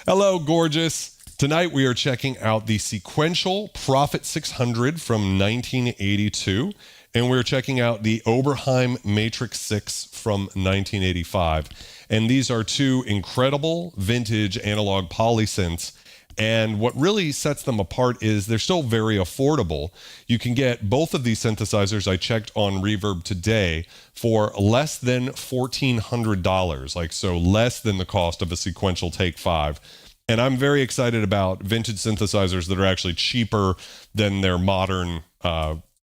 Hello, gorgeous. Tonight we are checking out the Sequential Prophet 600 from 1982, and we're checking out the Oberheim Matrix 6 from 1985. And these are two incredible vintage analog polysynths. And what really sets them apart is they're still very affordable. You can get both of these synthesizers, I checked on Reverb today, for less than $1,400, like so less than the cost of a Sequential Take 5. And I'm very excited about vintage synthesizers that are actually cheaper than their modern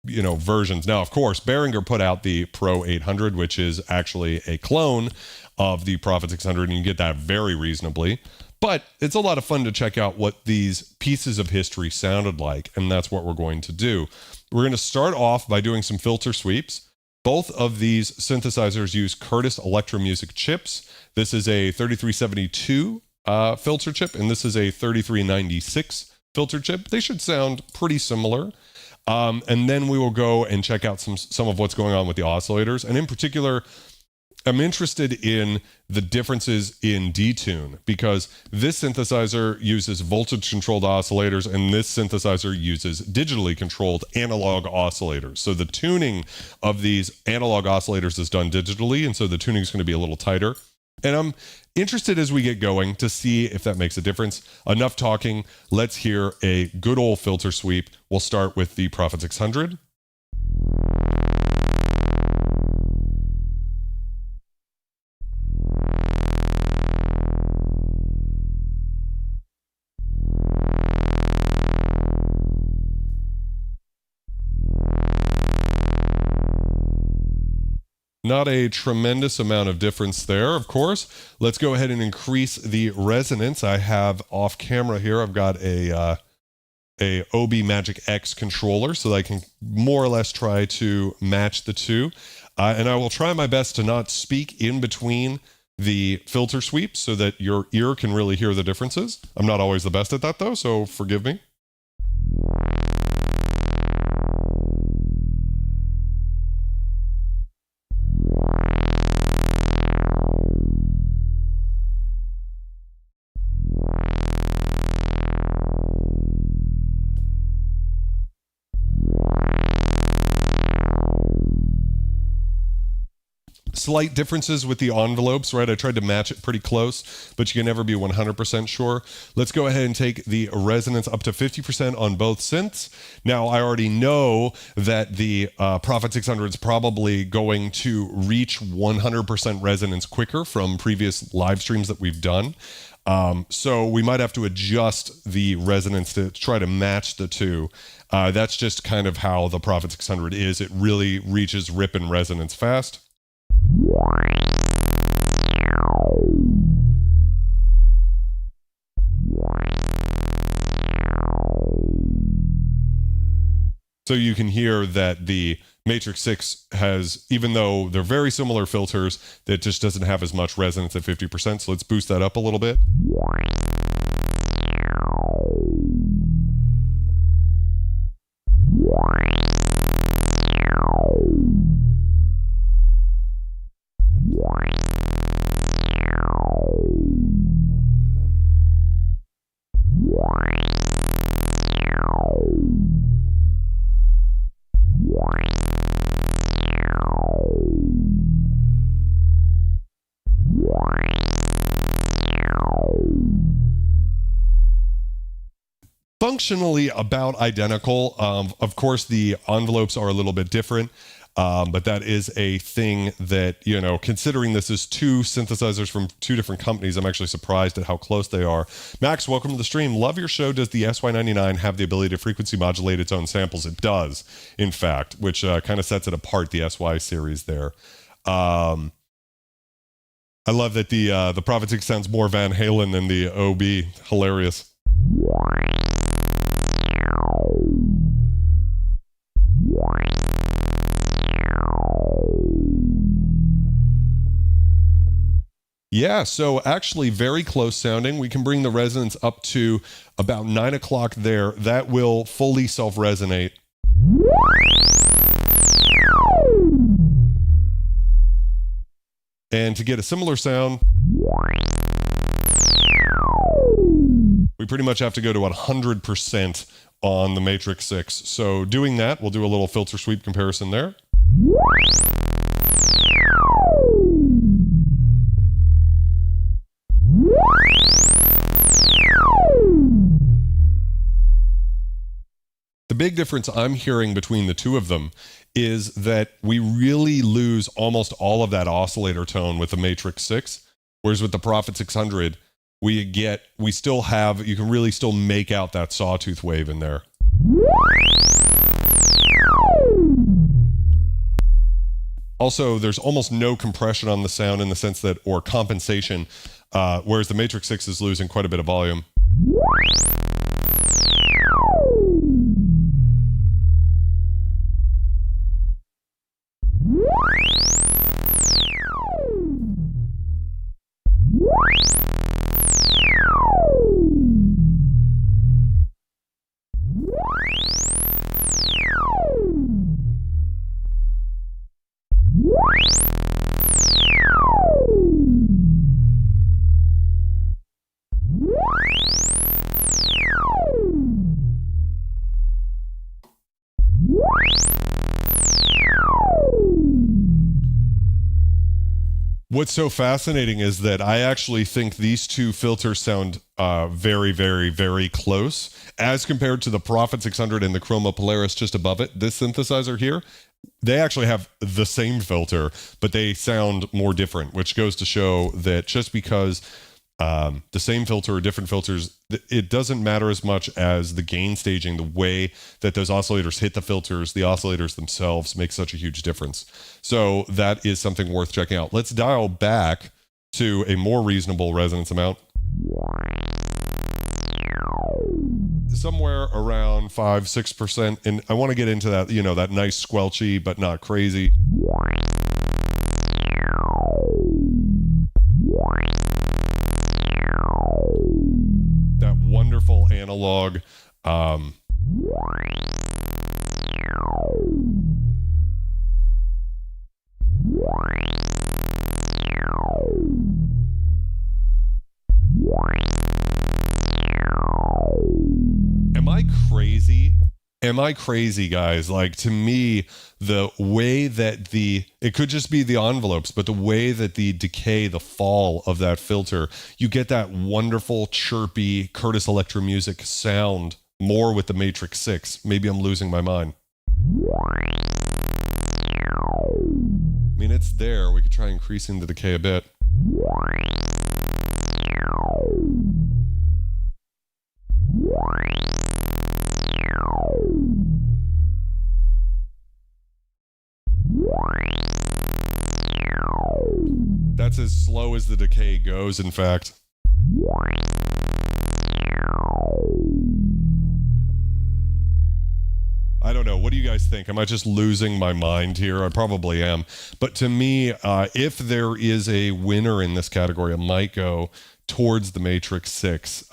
versions. Now, of course, Behringer put out the Pro 800, which is actually a clone of the Prophet 600, and you can get that very reasonably. But it's a lot of fun to check out what these pieces of history sounded like, and that's what we're going to do. We're going to start off by doing some filter sweeps. Both of these synthesizers use Curtis Electromusic chips. This is a 3372 filter chip, and this is a 3396 filter chip. They should sound pretty similar. And then we will go and check out some of what's going on with the oscillators, and in particular, I'm interested in the differences in detune, because this synthesizer uses voltage-controlled oscillators and this synthesizer uses digitally controlled analog oscillators. So the tuning of these analog oscillators is done digitally, and so the tuning is going to be a little tighter. And I'm interested as we get going to see if that makes a difference. Enough talking. Let's hear a good old filter sweep. We'll start with the Prophet 600. Not a tremendous amount of difference there, of course. Let's go ahead and increase the resonance. I have off camera here, I've got a OB Magic X controller, so that I can more or less try to match the two. And I will try my best to not speak in between the filter sweeps so that your ear can really hear the differences. I'm not always the best at that though, so forgive me. Slight differences with the envelopes, right? I tried to match it pretty close, but you can never be 100% sure. Let's go ahead and take the resonance up to 50% on both synths. Now, I already know that the Prophet 600 is probably going to reach 100% resonance quicker from previous live streams that we've done. So we might have to adjust the resonance to try to match the two. That's just kind of how the Prophet 600 is. It really reaches rip and resonance fast. So you can hear that the Matrix 6 has, even though they're very similar filters, that just doesn't have as much resonance at 50%. So let's boost that up a little bit. Functionally about identical. Of course, the envelopes are a little bit different, but that is a thing that, considering this is two synthesizers from two different companies, I'm actually surprised at how close they are. Max, welcome to the stream. Love your show. Does the SY99 have the ability to frequency modulate its own samples? It does, in fact, which kind of sets it apart, the SY series there. I love that the Prophet 6 sounds more Van Halen than the OB. Hilarious. Yeah, so actually very close sounding. We can bring the resonance up to about 9 o'clock there. That will fully self-resonate. And to get a similar sound, we pretty much have to go to 100% on the Matrix 6. So doing that, we'll do a little filter sweep comparison there. The big difference I'm hearing between the two of them is that we really lose almost all of that oscillator tone with the Matrix 6, whereas with the Prophet 600, we still have, you can really still make out that sawtooth wave in there. Also, there's almost no compression on the sound in the sense that, or compensation, whereas the Matrix 6 is losing quite a bit of volume. What's so fascinating is that I actually think these two filters sound very, very, very close as compared to the Prophet 600 and the Chroma Polaris just above it. This synthesizer here, they actually have the same filter, but they sound more different, which goes to show that just because the same filter or different filters, it doesn't matter as much as the gain staging, the way that those oscillators hit the filters, the oscillators themselves make such a huge difference. So that is something worth checking out. Let's dial back to a more reasonable resonance amount. Somewhere around 5-6%. And I want to get into that, you know, that nice squelchy, but not crazy. That wonderful analog. Am I crazy, guys? Like, to me, the way that it could just be the envelopes, but the way that the decay, the fall of that filter, you get that wonderful, chirpy Curtis Electromusic sound more with the Matrix 6. Maybe I'm losing my mind. I mean, it's there. We could try increasing the decay a bit. That's as slow as the decay goes, in fact. I don't know. What do you guys think? Am I just losing my mind here? I probably am. But to me, if there is a winner in this category, I might go towards the Matrix 6.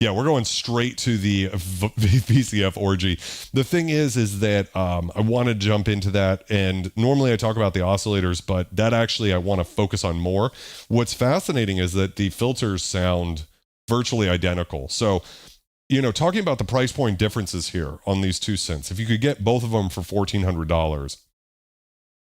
Yeah, we're going straight to the VCF orgy. The thing is that I want to jump into that, and normally I talk about the oscillators, but that actually I want to focus on more. What's fascinating is that the filters sound virtually identical. So, you know, talking about the price point differences here on these two synths, if you could get both of them for $1,400,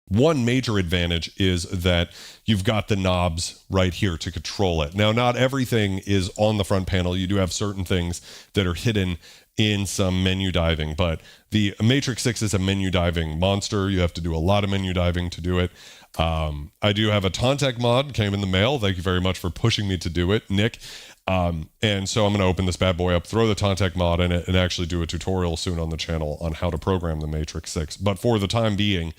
one major advantage is that you've got the knobs right here to control it. Now, not everything is on the front panel. You do have certain things that are hidden in some menu diving, but the Matrix 6 is a menu diving monster. You have to do a lot of menu diving to do it. I do have a Tontec mod, came in the mail. Thank you very much for pushing me to do it, Nick. And so I'm going to open this bad boy up, throw the Tontec mod in it, and actually do a tutorial soon on the channel on how to program the Matrix 6. But for the time being,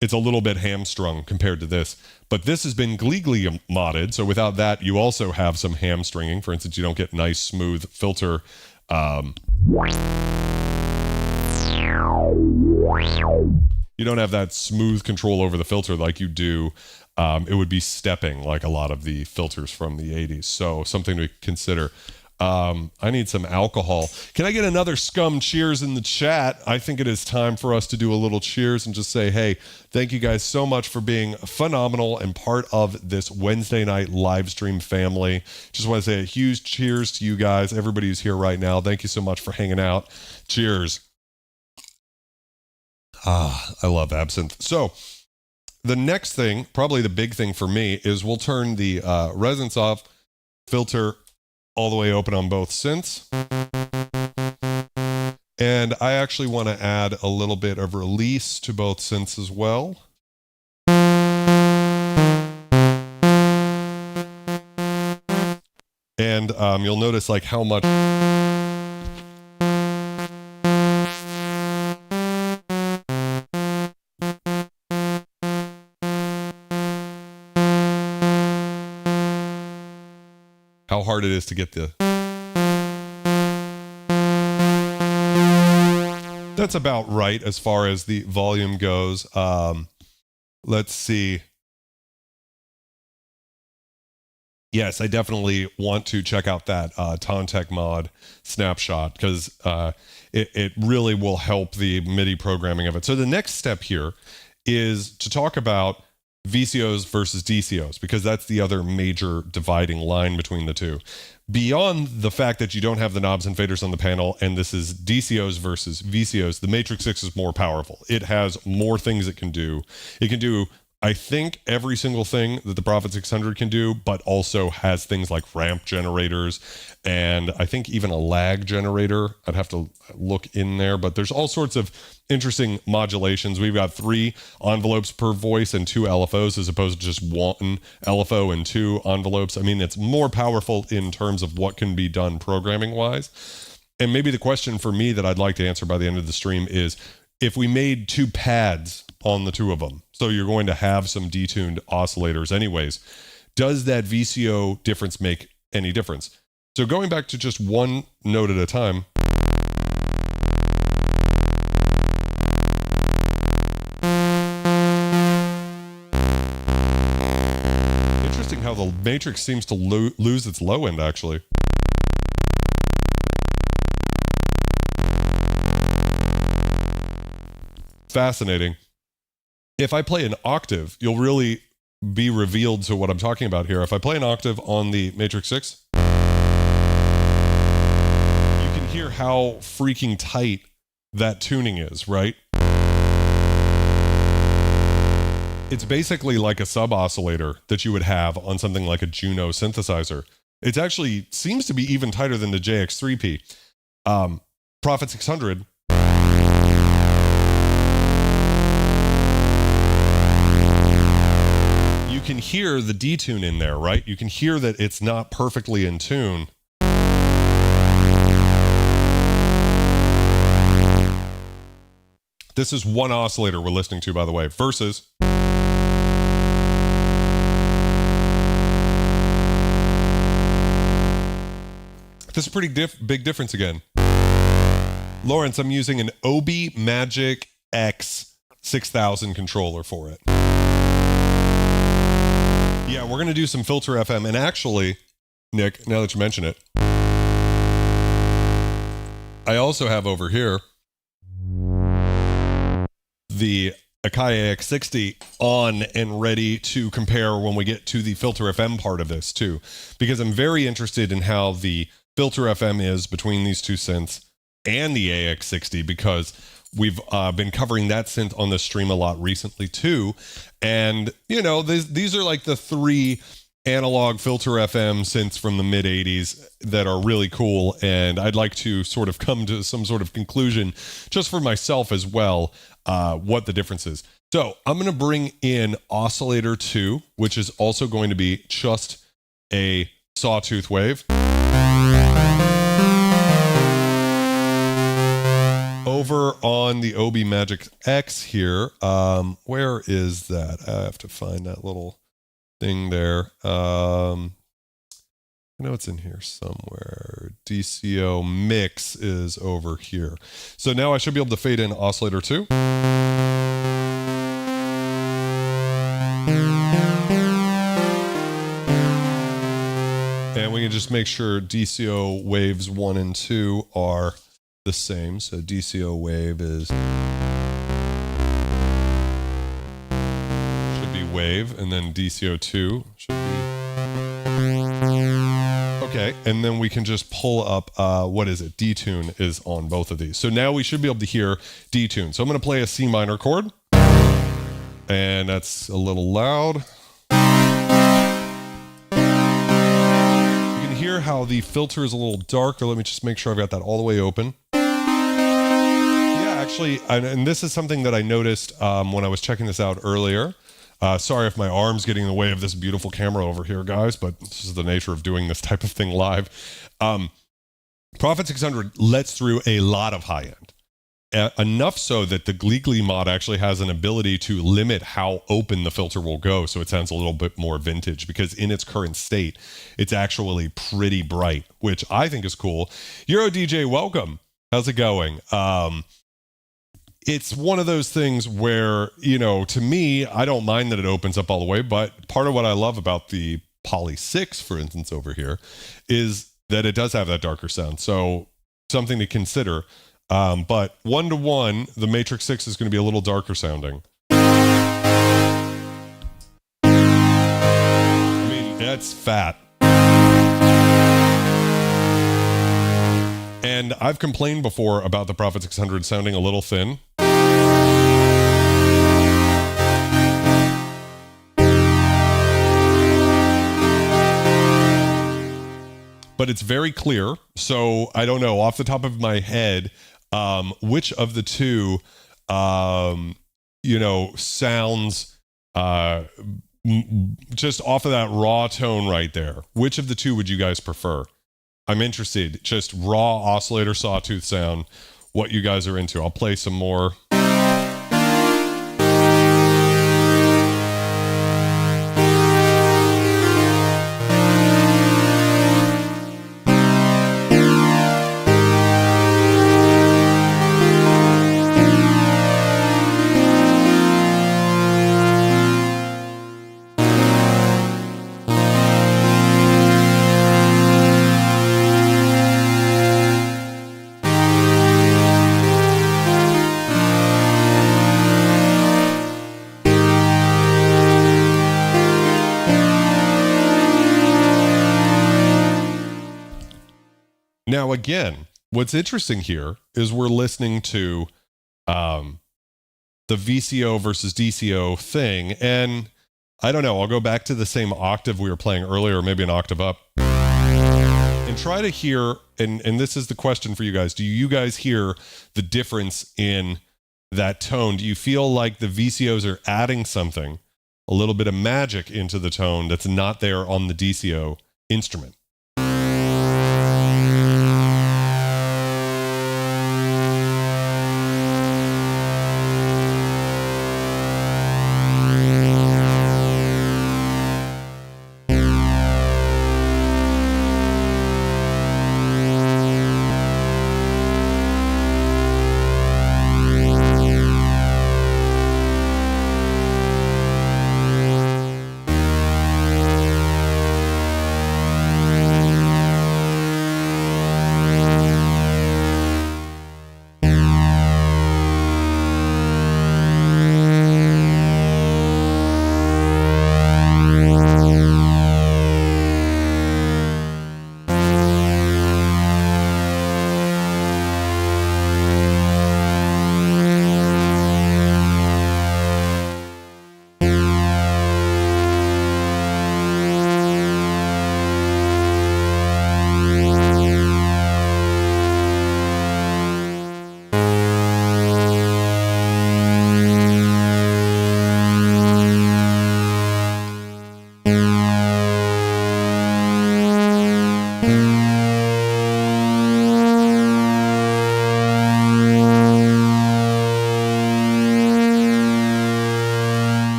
it's a little bit hamstrung compared to this. But this has been Gleegly modded, so without that, you also have some hamstringing. For instance, you don't get nice, smooth filter. You don't have that smooth control over the filter like you do. It would be stepping like a lot of the filters from the 80s. So something to consider. I need some alcohol. Can I get another scum cheers in the chat? I think it is time for us to do a little cheers and just say, hey, thank you guys so much for being phenomenal and part of this Wednesday night live stream family. Just want to say a huge cheers to you guys, everybody who's here right now. Thank you so much for hanging out. Cheers. I love absinthe. So the next thing, probably the big thing for me, is we'll turn the resonance off, filter all the way open on both synths. And I actually want to add a little bit of release to both synths as well. And you'll notice like how much how hard it is to get the... That's about right as far as the volume goes. Let's see. Yes, I definitely want to check out that Tontech mod snapshot because it really will help the MIDI programming of it. So the next step here is to talk about VCOs versus DCOs, because that's the other major dividing line between the two. Beyond the fact that you don't have the knobs and faders on the panel, and this is DCOs versus VCOs, the Matrix 6 is more powerful. It has more things it can do. It can do, I think, every single thing that the Prophet 600 can do, but also has things like ramp generators, and I think even a lag generator. I'd have to look in there, but there's all sorts of interesting modulations. We've got 3 envelopes per voice and 2 LFOs as opposed to just 1 LFO and 2 envelopes. I mean, it's more powerful in terms of what can be done programming wise. And maybe the question for me that I'd like to answer by the end of the stream is, if we made 2 pads on the 2 of them, so you're going to have some detuned oscillators anyways, does that VCO difference make any difference? So going back to just 1 note at a time, interesting how the Matrix seems to lose its low end actually. Fascinating. If I play an octave, you'll really be revealed to what I'm talking about here. If I play an octave on the Matrix 6, you can hear how freaking tight that tuning is, right? It's basically like a sub-oscillator that you would have on something like a Juno synthesizer. It actually seems to be even tighter than the JX3P. Prophet 600... you can hear the detune in there, right? You can hear that it's not perfectly in tune. This is 1 oscillator we're listening to, by the way, versus this is a pretty big difference again. Lawrence, I'm using an Obi Magic X 6000 controller for it. Yeah, we're going to do some filter FM. And actually, Nick, now that you mention it, I also have over here the Akai AX60 on and ready to compare when we get to the filter FM part of this too, because I'm very interested in how the filter FM is between these 2 synths and the AX60, because we've been covering that synth on the stream a lot recently too. And, you know, these are like the 3 analog filter FM synths from the mid 80s that are really cool. And I'd like to sort of come to some sort of conclusion just for myself as well, what the difference is. So I'm going to bring in oscillator 2, which is also going to be just a sawtooth wave. Over on the Obi Magic X here, where is that? I have to find that little thing there. I know it's in here somewhere. DCO mix is over here. So now I should be able to fade in oscillator 2. And we can just make sure DCO waves 1 and 2 are the same. So DCO wave is should be wave, and then DCO2 should be okay. And then we can just pull up what is it? Detune is on both of these. So now we should be able to hear detune. So I'm going to play a C minor chord, and that's a little loud. Hear how the filter is a little darker. Let me just make sure I've got that all the way open. Yeah, actually, and this is something that I noticed when I was checking this out earlier. Sorry if my arm's getting in the way of this beautiful camera over here, guys, but this is the nature of doing this type of thing live. Prophet 600 lets through a lot of high end. Enough so that the Gleekly mod actually has an ability to limit how open the filter will go, so it sounds a little bit more vintage, because in its current state, it's actually pretty bright, which I think is cool. Euro DJ, welcome. How's it going? It's one of those things where, you know, to me, I don't mind that it opens up all the way, but part of what I love about the Poly 6, for instance, over here, is that it does have that darker sound, so something to consider. But 1-to-1, the Matrix 6 is going to be a little darker sounding. I mean, that's fat. And I've complained before about the Prophet 600 sounding a little thin. But it's very clear, so I don't know, off the top of my head, which of the two, you know, sounds just off of that raw tone right there. Which of the two would you guys prefer? I'm interested. Just raw oscillator sawtooth sound, what you guys are into. I'll play some more. Now, again, what's interesting here is we're listening to the VCO versus DCO thing. And I don't know, I'll go back to the same octave we were playing earlier, maybe an octave up, and try to hear, and this is the question for you guys. Do you guys hear the difference in that tone? Do you feel like the VCOs are adding something, a little bit of magic into the tone that's not there on the DCO instrument?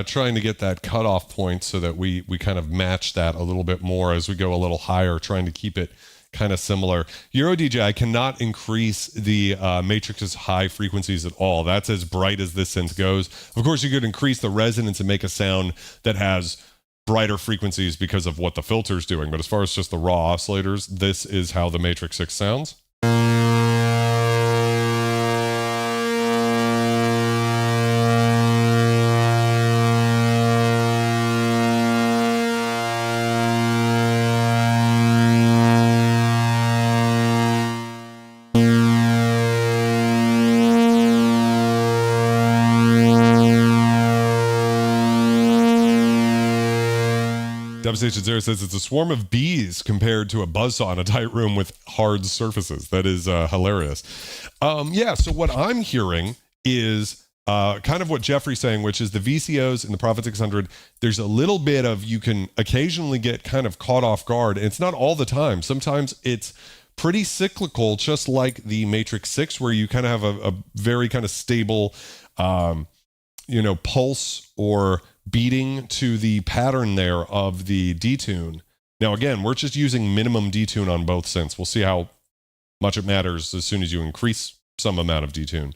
trying to get that cutoff point so that we kind of match that a little bit more as we go a little higher, trying to keep it kind of similar. Euro DJ, I cannot increase the matrix's high frequencies at all. That's as bright as this synth goes. Of course, you could increase the resonance and make a sound that has brighter frequencies because of what the filter's doing. But as far as just the raw oscillators, this is how the Matrix 6 sounds. Devastation Zero says it's a swarm of bees compared to a buzzsaw in a tight room with hard surfaces. That is hilarious. Yeah, so what I'm hearing is kind of what Jeffrey's saying, which is the VCOs in the Prophet 600, there's a little bit of, you can occasionally get kind of caught off guard. And it's not all the time. Sometimes it's pretty cyclical, just like the Matrix 6, where you kind of have a very kind of stable, pulse or beating to the pattern there of the detune. Now, again, we're just using minimum detune on both synths. We'll see how much it matters as soon as you increase some amount of detune.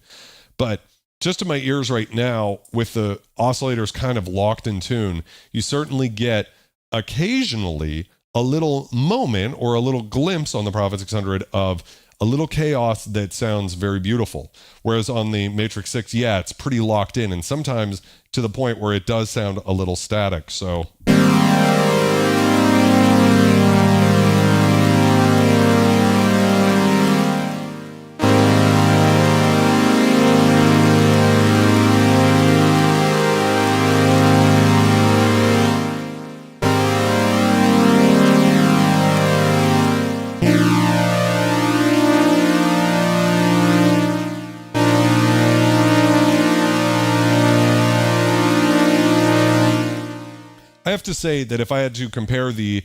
But just to my ears right now, with the oscillators kind of locked in tune, you certainly get occasionally a little moment or a little glimpse on the Prophet 600 of a little chaos that sounds very beautiful. Whereas on the Matrix 6, yeah, it's pretty locked in, and sometimes to the point where it does sound a little static. So I have to say that if I had to compare the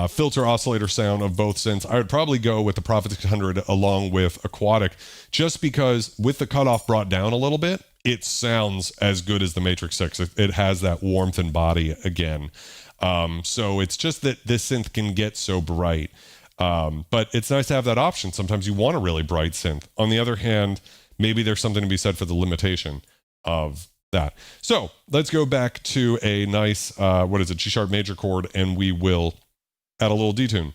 filter oscillator sound of both synths, I would probably go with the Prophet 600 along with Aquatic, just because with the cutoff brought down a little bit, it sounds as good as the Matrix 6. It has that warmth and body again. So it's just that this synth can get so bright. But it's nice to have that option. Sometimes you want a really bright synth. On the other hand, maybe there's something to be said for the limitation of that. So let's go back to a nice, G sharp major chord, and we will add a little detune.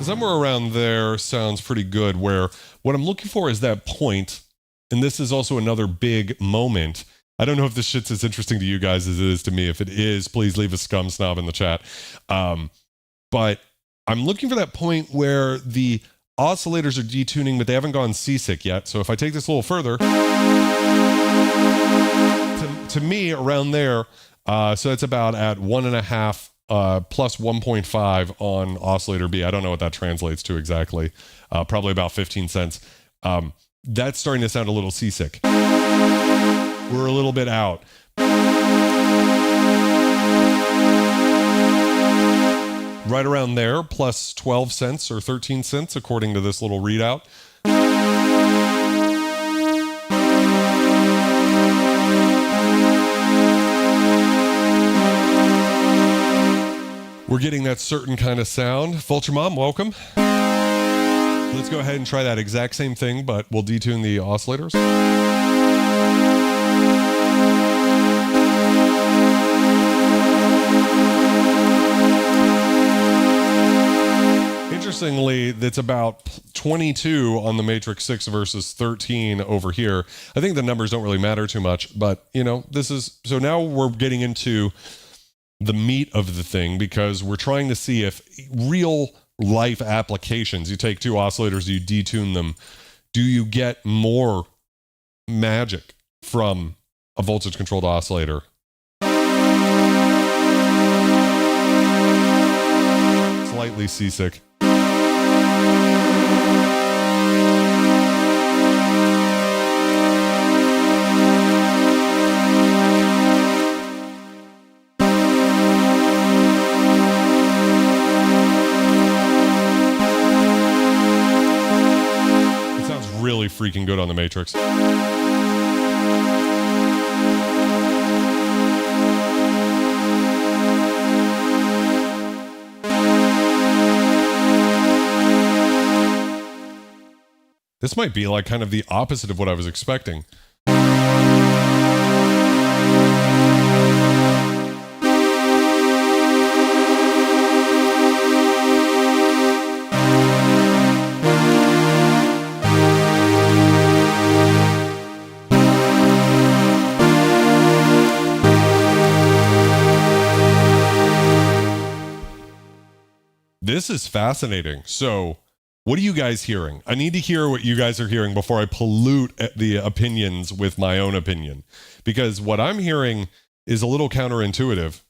Somewhere around there sounds pretty good, where what I'm looking for is that point, and this is also another big moment. I don't know if this shit's as interesting to you guys as it is to me. If it is, please leave a scum snob in the chat. But I'm looking for that point where the oscillators are detuning, but they haven't gone seasick yet. So if I take this a little further, to me, around there, so it's about at 1.5 plus 1.5 on oscillator B. I don't know what that translates to exactly. Probably about 15 cents. That's starting to sound a little seasick. We're a little bit out. Right around there, plus 12 cents or 13 cents, according to this little readout. We're getting that certain kind of sound. Vulture Mom, welcome. Let's go ahead and try that exact same thing, but we'll detune the oscillators. Interestingly, that's about 22 on the Matrix 6 versus 13 over here. I think the numbers don't really matter too much, but this is, so now we're getting into the meat of the thing, because we're trying to see if real life applications, you take two oscillators, you detune them, do you get more magic from a voltage controlled oscillator? Slightly seasick. freaking good on the Matrix. This might be like kind of the opposite of what I was expecting. This is fascinating. So, what are you guys hearing? I need to hear what you guys are hearing before I pollute the opinions with my own opinion. Because what I'm hearing is a little counterintuitive.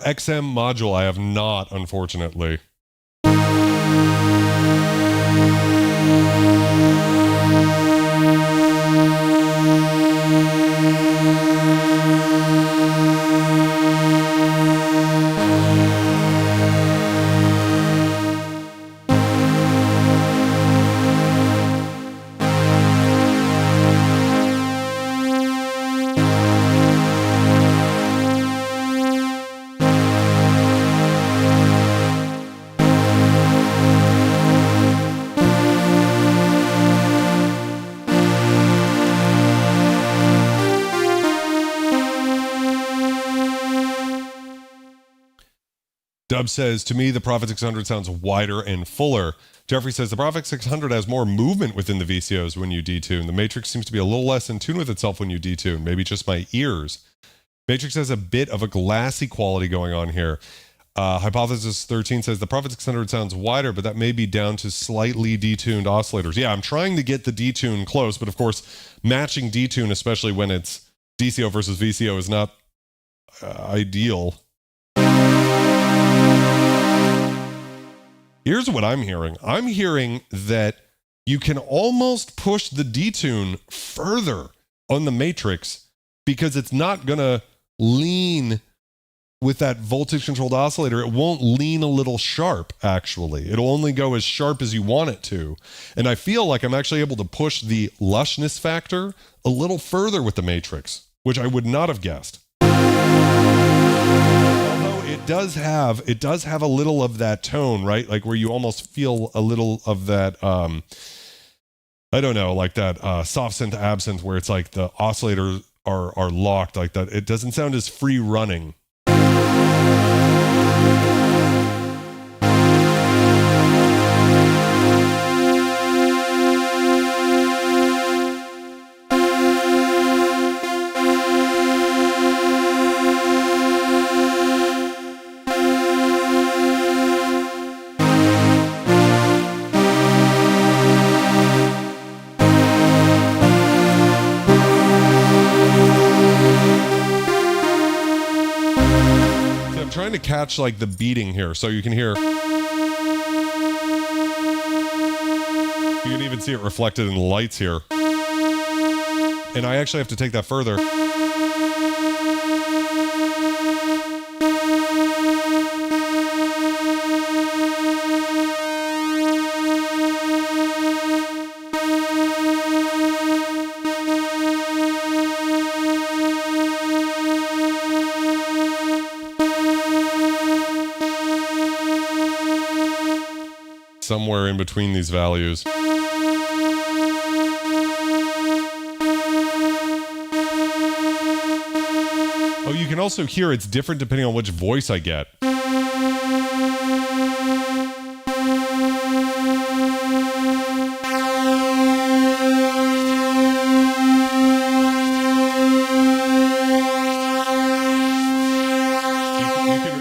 XM module, I have not, unfortunately. Dub says, to me, the Prophet 600 sounds wider and fuller. Jeffrey says, the Prophet 600 has more movement within the VCOs when you detune. The Matrix seems to be a little less in tune with itself when you detune. Maybe just my ears. Matrix has a bit of a glassy quality going on here. Hypothesis 13 says, the Prophet 600 sounds wider, but that may be down to slightly detuned oscillators. Yeah, I'm trying to get the detune close, but of course, matching detune, especially when it's DCO versus VCO, is not ideal. Here's what I'm hearing. I'm hearing that you can almost push the detune further on the Matrix because it's not going to lean with that voltage-controlled oscillator. It won't lean a little sharp, actually. It'll only go as sharp as you want it to. And I feel like I'm actually able to push the lushness factor a little further with the Matrix, which I would not have guessed. It does have a little of that tone, right? Like where you almost feel a little of that, I don't know, like that soft synth absinthe where it's like the oscillators are locked like that. It doesn't sound as free running. Trying to catch like the beating here so you can hear. You can even see it reflected in the lights here. And I actually have to take that further. Somewhere in between these values. you can also hear it's different depending on which voice I get.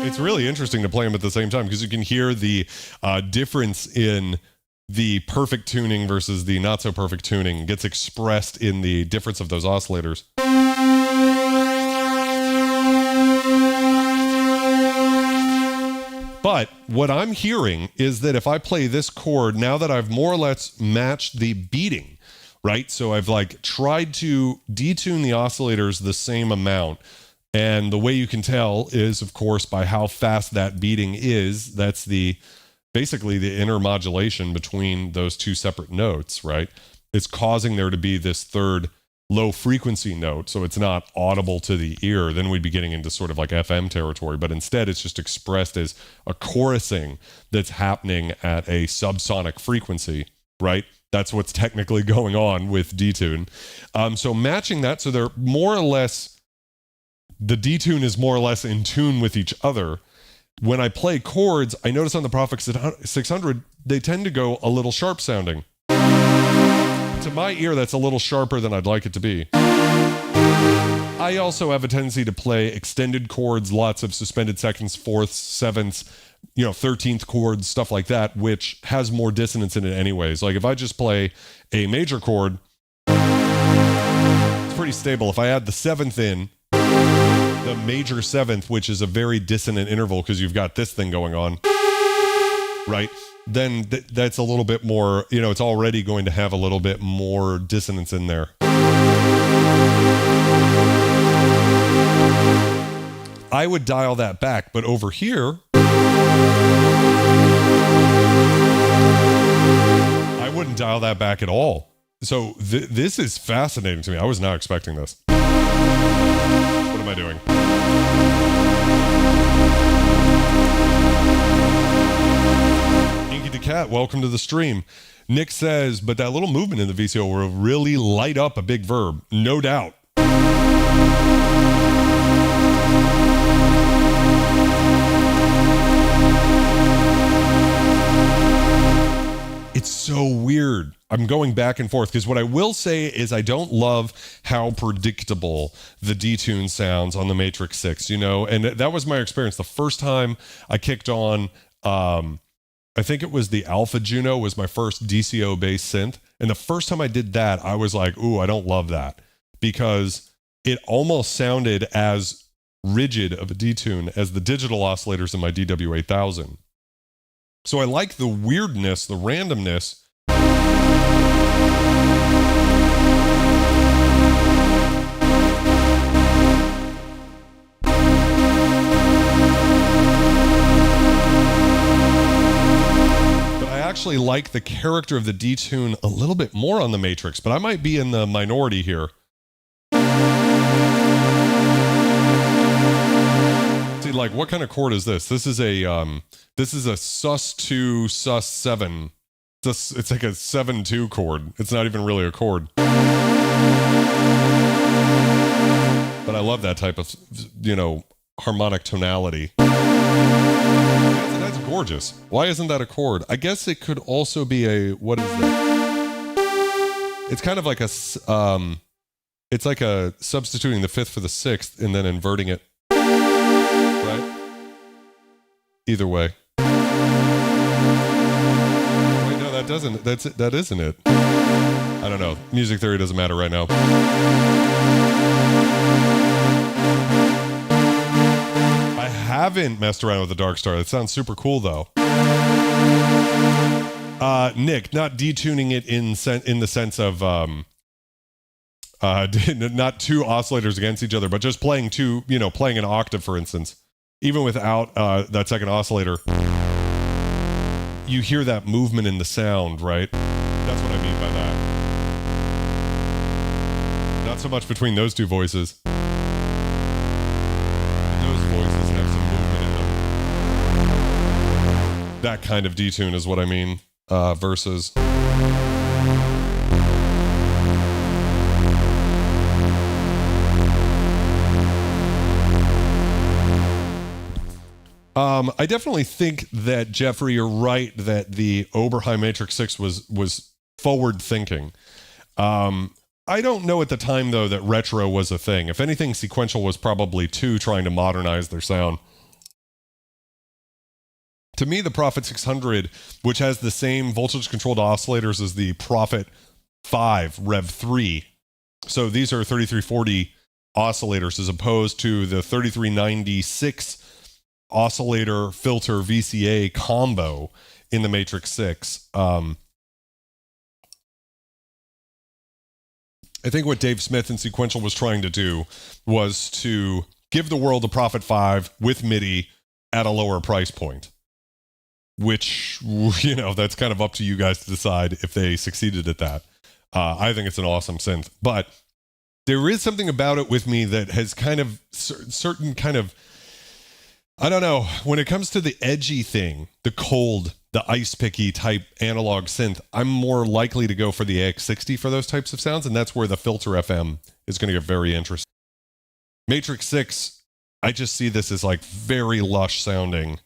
It's really interesting to play them at the same time because you can hear the difference in the perfect tuning versus the not so perfect tuning gets expressed in the difference of those oscillators. But what I'm hearing is that if I play this chord, now that I've more or less matched the beating, right? So I've like tried to detune the oscillators the same amount. And the way you can tell is, of course, by how fast that beating is. That's basically the inner modulation between those two separate notes, right? It's causing there to be this third low frequency note, so it's not audible to the ear. Then we'd be getting into sort of like FM territory, but instead it's just expressed as a chorusing that's happening at a subsonic frequency, right? That's what's technically going on with detune. So matching that, so they're more or less, the detune is more or less in tune with each other. When I play chords, I notice on the Prophet 600, they tend to go a little sharp sounding. To my ear, that's a little sharper than I'd like it to be. I also have a tendency to play extended chords, lots of suspended seconds, fourths, sevenths, 13th chords, stuff like that, which has more dissonance in it anyways. Like if I just play a major chord, it's pretty stable. If I add the seventh in, the major seventh, which is a very dissonant interval because you've got this thing going on, right? Then that's a little bit more, it's already going to have a little bit more dissonance in there. I would dial that back, but over here, I wouldn't dial that back at all. So this is fascinating to me. I was not expecting this. What am I doing? Inky the Cat, welcome to the stream. Nick says, but that little movement in the VCO will really light up a big verb. No doubt. It's so weird. I'm going back and forth because what I will say is I don't love how predictable the detune sounds on the Matrix 6, and that was my experience. The first time I kicked on, I think it was the Alpha Juno was my first DCO based synth. And the first time I did that, I was like, ooh, I don't love that because it almost sounded as rigid of a detune as the digital oscillators in my DW8000. So I like the weirdness, the randomness. But I actually like the character of the detune a little bit more on the Matrix, but I might be in the minority here. See, like, what kind of chord is this? This is a sus2, sus7. It's like a 7-2 chord. It's not even really a chord. But I love that type of, harmonic tonality. That's gorgeous. Why isn't that a chord? I guess it could also be what is that? It's kind of like it's like a substituting the fifth for the sixth and then inverting it. Right? Either way. Wait, no, that doesn't. That isn't it. I don't know. Music theory doesn't matter right now. I haven't messed around with the Dark Star. That sounds super cool, though. Nick, not detuning it in the sense of not two oscillators against each other, but just playing playing an octave, for instance. Even without that second oscillator, you hear that movement in the sound, right? That's what I mean by that. Not so much between those two voices. Those voices have some movement in them. That kind of detune is what I mean, versus... I definitely think that, Jeffrey, you're right that the Oberheim Matrix 6 was forward thinking. I don't know at the time, though, that retro was a thing. If anything, sequential was probably too trying to modernize their sound. To me, the Prophet 600, which has the same voltage-controlled oscillators as the Prophet 5 Rev 3, so these are 3340 oscillators as opposed to the 3396 oscillator filter VCA combo in the Matrix 6. I think what Dave Smith in Sequential was trying to do was to give the world a Prophet 5 with MIDI at a lower price point, which, you know, that's kind of up to you guys to decide if they succeeded at that. I think it's an awesome synth, but there is something about it with me that has kind of certain kind of, I don't know, when it comes to the edgy thing, the cold, the ice picky type analog synth, I'm more likely to go for the AX60 for those types of sounds, and that's where the filter FM is going to get very interesting. Matrix 6, I just see this as like very lush sounding.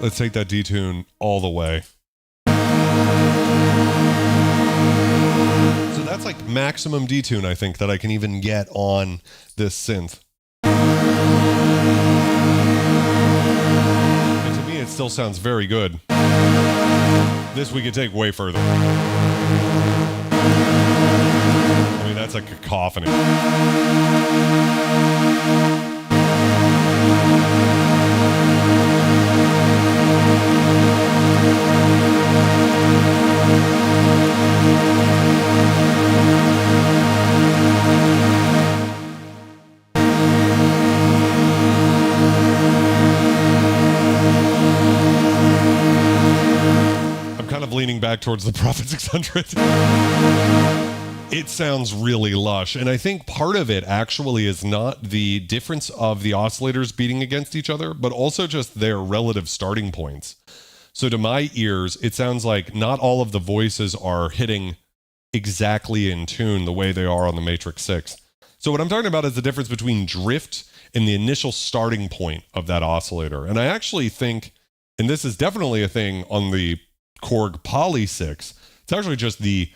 Let's take that detune all the way. So that's like maximum detune, I think, that I can even get on this synth. And to me, it still sounds very good. This we could take way further. I mean, that's a cacophony. I'm kind of leaning back towards the Prophet 600. It sounds really lush, and I think part of it actually is not the difference of the oscillators beating against each other, but also just their relative starting points. So to my ears, it sounds like not all of the voices are hitting exactly in tune the way they are on the Matrix 6. So what I'm talking about is the difference between drift and the initial starting point of that oscillator. And I actually think, and this is definitely a thing on the Korg Poly 6, it's actually just the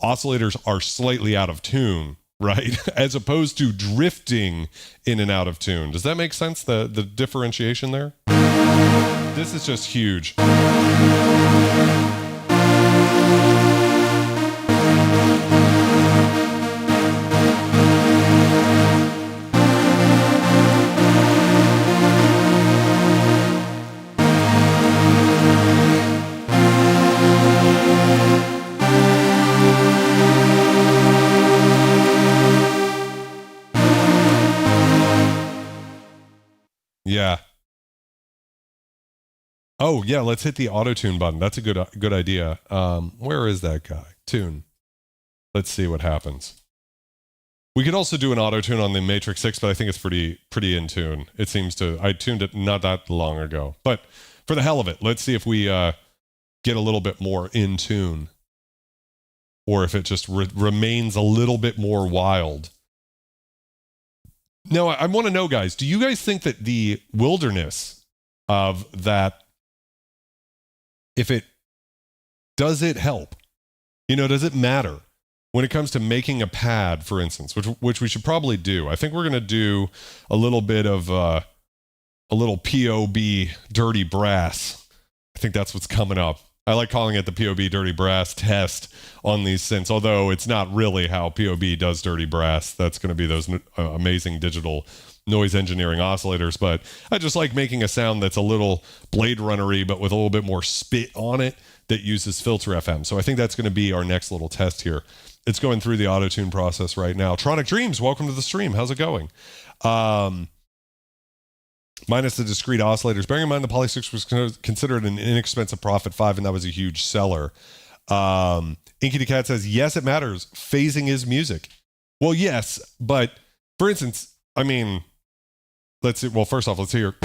oscillators are slightly out of tune, right? As opposed to drifting in and out of tune. Does that make sense, the differentiation there? This is just huge. Yeah. Oh, yeah, let's hit the Autotune button. That's a good idea. Where is that guy? Tune. Let's see what happens. We could also do an Autotune on the Matrix 6, but I think it's pretty in tune. It seems to, I tuned it not that long ago. But for the hell of it, let's see if we get a little bit more in tune. Or if it just remains a little bit more wild. Now, I want to know, guys, do you guys think that the wilderness of that, does it help? You know, does it matter when it comes to making a pad, for instance, which we should probably do? I think we're going to do a little bit of a little POB dirty brass. I think that's what's coming up. I like calling it the POB dirty brass test on these synths, although it's not really how POB does dirty brass. That's going to be those amazing digital noise engineering oscillators, but I just like making a sound that's a little Blade Runner-y, but with a little bit more spit on it that uses filter FM. So I think that's going to be our next little test here. It's going through the Autotune process right now. Tronic Dreams, welcome to the stream. How's it going? minus the discrete oscillators. Bearing in mind the Poly 6 was considered an inexpensive Prophet 5, and that was a huge seller. Inky the Cat says, yes, it matters. Phasing is music. Well, yes, but for instance, I mean, let's see. Well, first off, let's hear.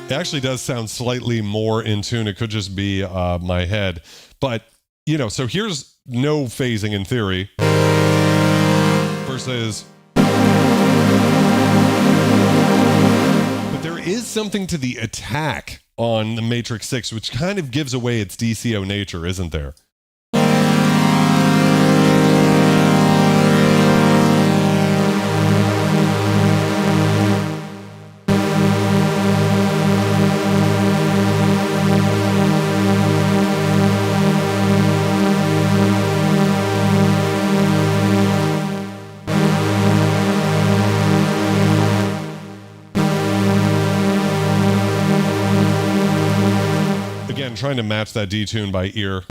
It actually does sound slightly more in tune. It could just be my head. But, you know, so here's no phasing in theory versus... But there is something to the attack on the Matrix 6, which kind of gives away its DCO nature, isn't there? Again, trying to match that detune by ear.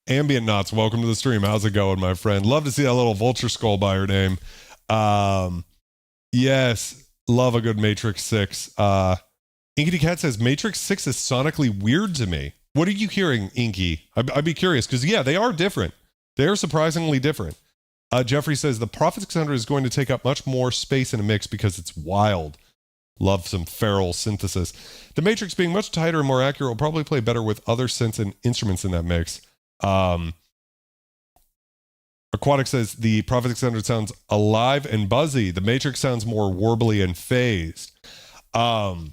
Ambient Knots, welcome to the stream. How's it going, my friend? Love to see that little vulture skull by your name. Yes, love a good Matrix 6. Inky Cat says, Matrix 6 is sonically weird to me. What are you hearing, Inky? I'd be curious, because yeah, they are different. They are surprisingly different. Jeffrey says, the Prophet 600 is going to take up much more space in a mix because it's wild. Love some feral synthesis. The Matrix being much tighter and more accurate will probably play better with other synths and instruments in that mix. Aquatic says, the Prophet 600 sounds alive and buzzy. The Matrix sounds more warbly and phased. So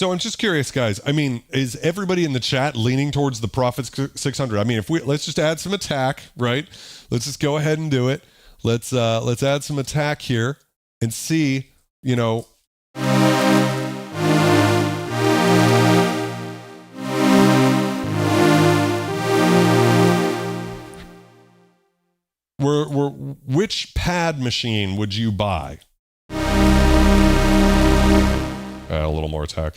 I'm just curious, guys. I mean, is everybody in the chat leaning towards the Prophet 600? I mean, let's just add some attack, right? Let's just go ahead and do it. Let's add some attack here and see, you know. Which pad machine would you buy? A little more attack.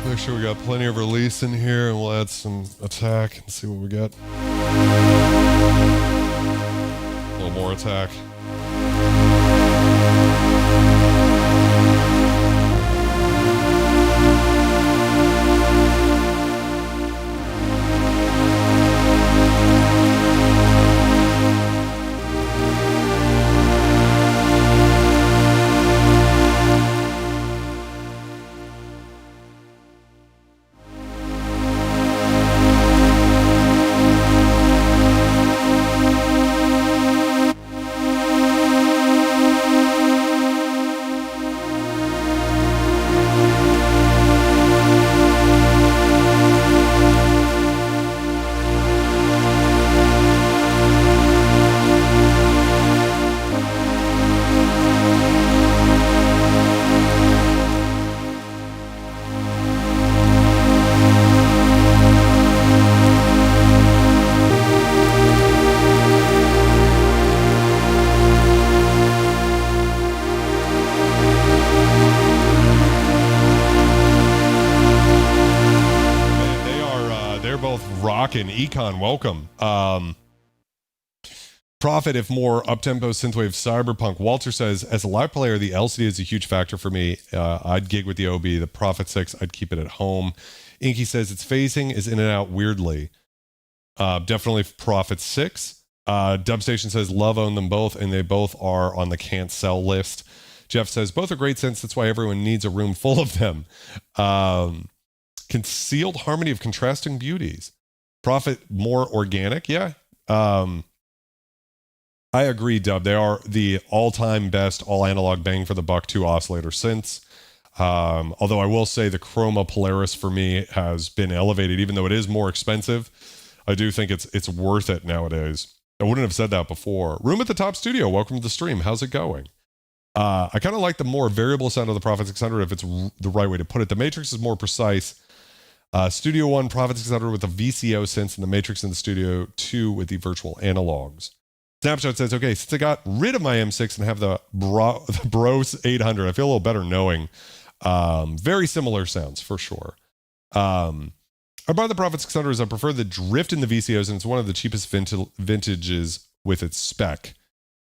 Make sure we got plenty of release in here, and we'll add some attack and see what we get. A little more attack. rocking. Econ, welcome. Profit if more uptempo synthwave cyberpunk. Walter says, as a live player, the LCD is a huge factor for me. I'd gig with the OB. The Prophet 6, I'd keep it at home. Inky says its phasing is in and out weirdly. Definitely Prophet 6. Dubstation says, love own them both, and they both are on the can't sell list. Jeff says, both are great synths. That's why everyone needs a room full of them. Concealed harmony of contrasting beauties. Prophet more organic. Yeah. I agree, Dub. They are the all-time best all-analog bang for the buck 2 oscillator synths. Although I will say the Chroma Polaris for me has been elevated, even though it is more expensive. I do think it's worth it nowadays. I wouldn't have said that before. Room at the Top Studio, welcome to the stream. How's it going? I kind of like the more variable sound of the Prophet 600, if it's the right way to put it. The Matrix is more precise. Studio One Prophet 600 with the VCO synths, and the Matrix in the Studio 2 with the virtual analogs. Snapshot says, okay, since I got rid of my M6 and have the Bros 800, I feel a little better knowing. Very similar sounds for sure. I buy the Prophet 600 as I prefer the drift in the VCOs, and it's one of the cheapest vintages with its spec.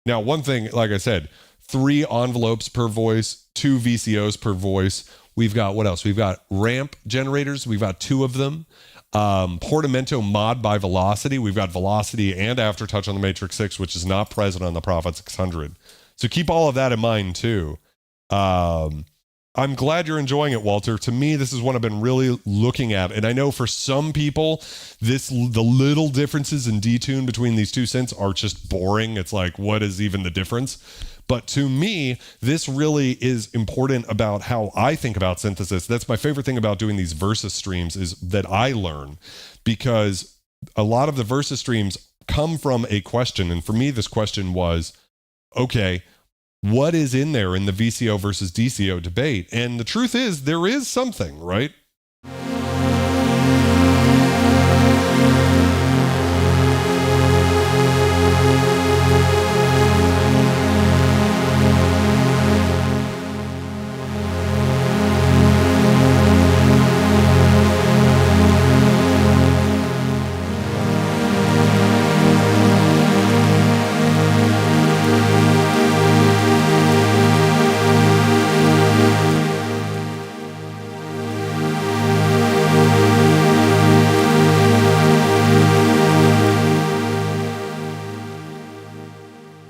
Now, one thing, like I said, 3 envelopes per voice, 2 VCOs per voice. We've got, what else? We've got ramp generators. We've got 2 of them. Portamento mod by Velocity. We've got Velocity and Aftertouch on the Matrix 6, which is not present on the Prophet 600. So keep all of that in mind too. I'm glad you're enjoying it, Walter. To me, this is what I've been really looking at. And I know for some people, the little differences in detune between these 2 synths are just boring. It's like, what is even the difference? But to me, this really is important about how I think about synthesis. That's my favorite thing about doing these Versus streams, is that I learn, because a lot of the Versus streams come from a question. And for me, this question was, okay, what is in there in the VCO versus DCO debate? And the truth is, there is something, right?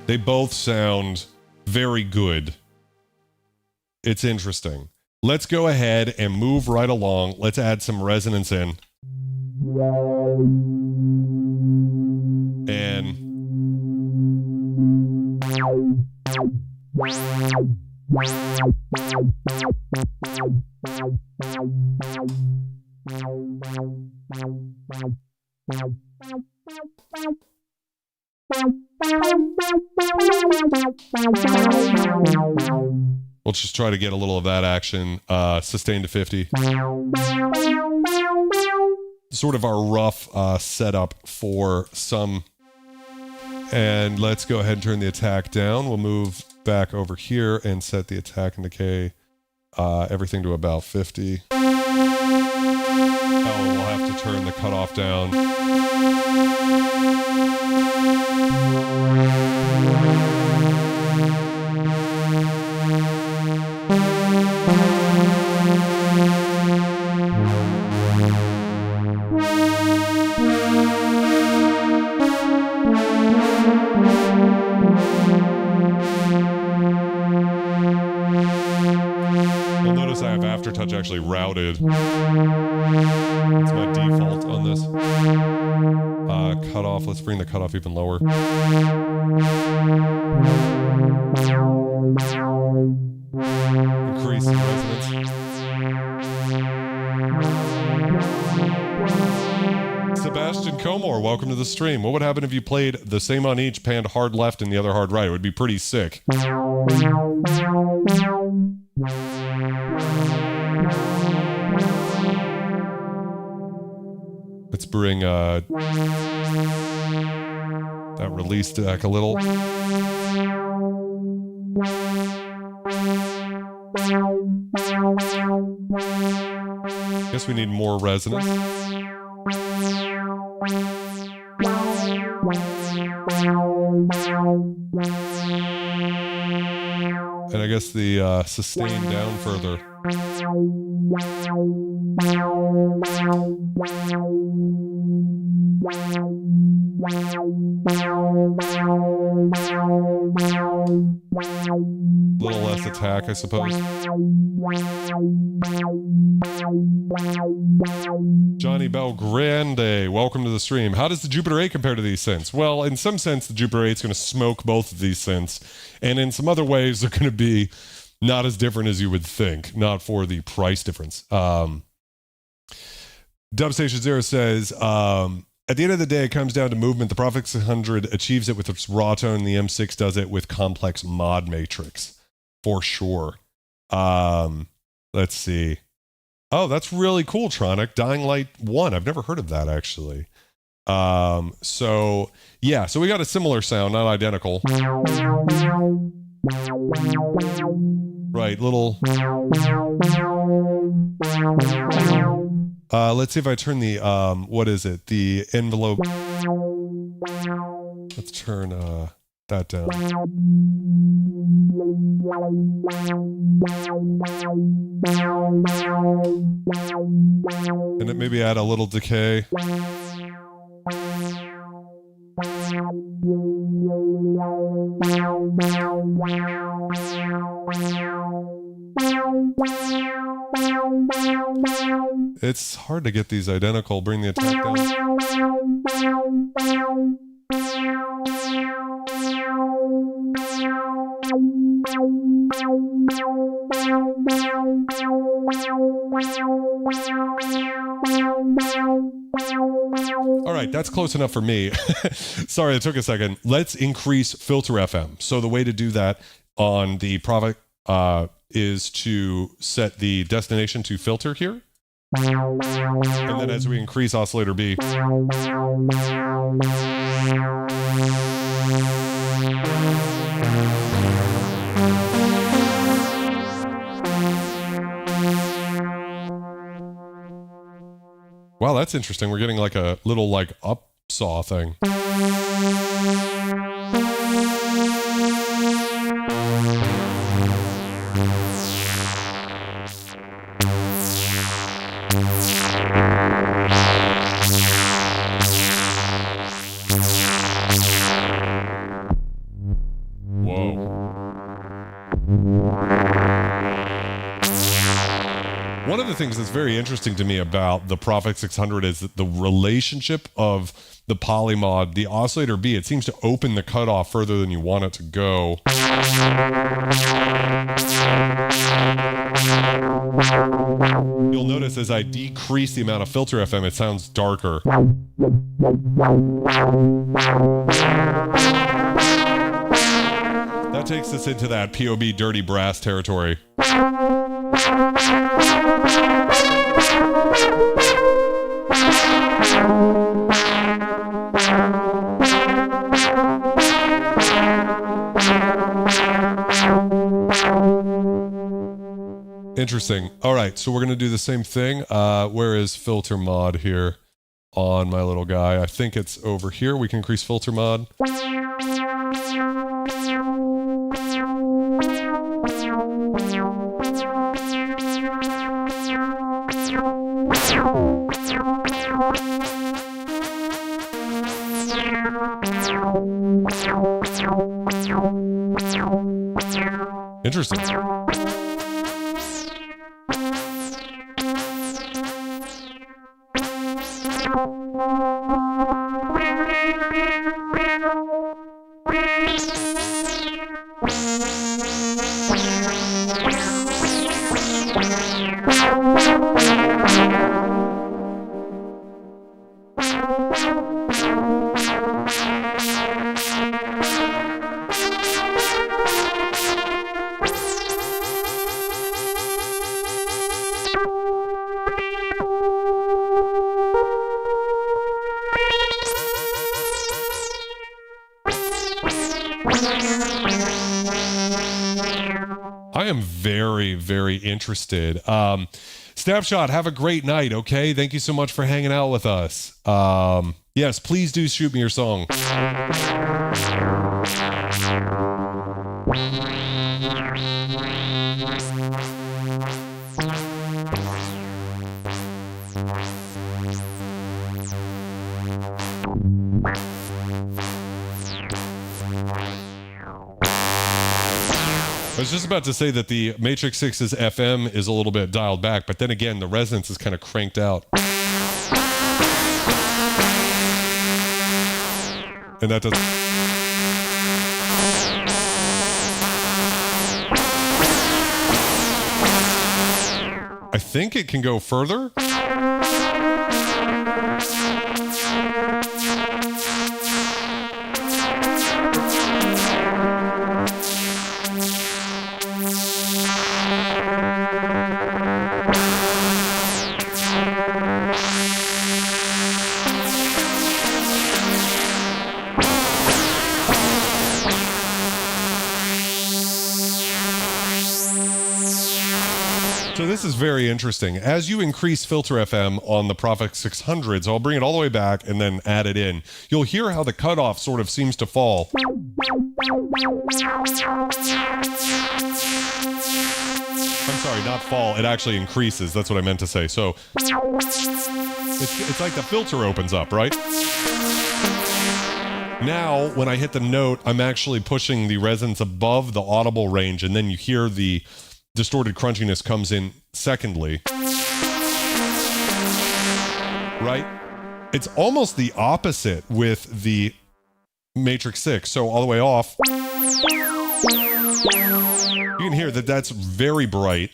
They both sound very good. It's interesting. Let's go ahead and move right along. Let's add some resonance in. And we'll just try to get a little of that action. Sustain to 50. Sort of our rough setup for some. And let's go ahead and turn the attack down. We'll move back over here and set the attack and decay, everything to about 50. Oh, we'll have to turn the cutoff down. You'll notice I have Aftertouch actually routed. It's my default on this. Cutoff, let's bring the cutoff even lower. Increase resonance. Sebastian Comore, welcome to the stream. What would happen if you played the same on each, panned hard left and the other hard right? It would be pretty sick. Let's bring that release back a little. Guess we need more resonance. And I guess the sustain down further. Little less attack, I suppose. Johnny Belgrande, welcome to the stream. How does the Jupiter 8 compare to these synths? Well, in some sense, the Jupiter 8 is going to smoke both of these synths, and in some other ways, they're going to be not as different as you would think, not for the price difference. Dubstation Zero says, at the end of the day, it comes down to movement. The Prophet 600 achieves it with its raw tone. The M6 does it with complex mod matrix, for sure. Let's see. Oh, that's really cool, Tronic. Dying Light 1. I've never heard of that, actually. So we got a similar sound, not identical. Right, little... let's see if I turn the, what is it? The envelope. Let's turn that down. And then maybe add a little decay. It's hard to get these identical. Bring the attack down. All right, that's close enough for me. Sorry, it took a second. Let's increase filter FM. So the way to do that on the Prophet is to set the destination to filter here. And then as we increase oscillator B. Wow, that's interesting. We're getting like a little like upsaw thing. One of the things that's very interesting to me about the Prophet 600 is that the relationship of the polymod, the oscillator B, it seems to open the cutoff further than you want it to go. You'll notice as I decrease the amount of filter FM, it sounds darker. That takes us into that POB dirty brass territory. Interesting. All right, so we're going to do the same thing. Where is filter mod here on my little guy? I think it's over here. We can increase filter mod. Interesting. I am very, very interested. Snapshot, have a great night, okay? Thank you so much for hanging out with us. Yes, please do shoot me your song. I was just about to say that the Matrix 6's FM is a little bit dialed back, but then again, the resonance is kind of cranked out. And that does... I think it can go further. So this is very interesting. As you increase filter FM on the Prophet 600s, I'll bring it all the way back and then add it in. You'll hear how the cutoff sort of seems to fall. I'm sorry, not fall. It actually increases. That's what I meant to say. So it's like the filter opens up, right? Now, when I hit the note, I'm actually pushing the resonance above the audible range, and then you hear the distorted crunchiness comes in secondly. Right? It's almost the opposite with the Matrix 6. So all the way off, you can hear that that's very bright.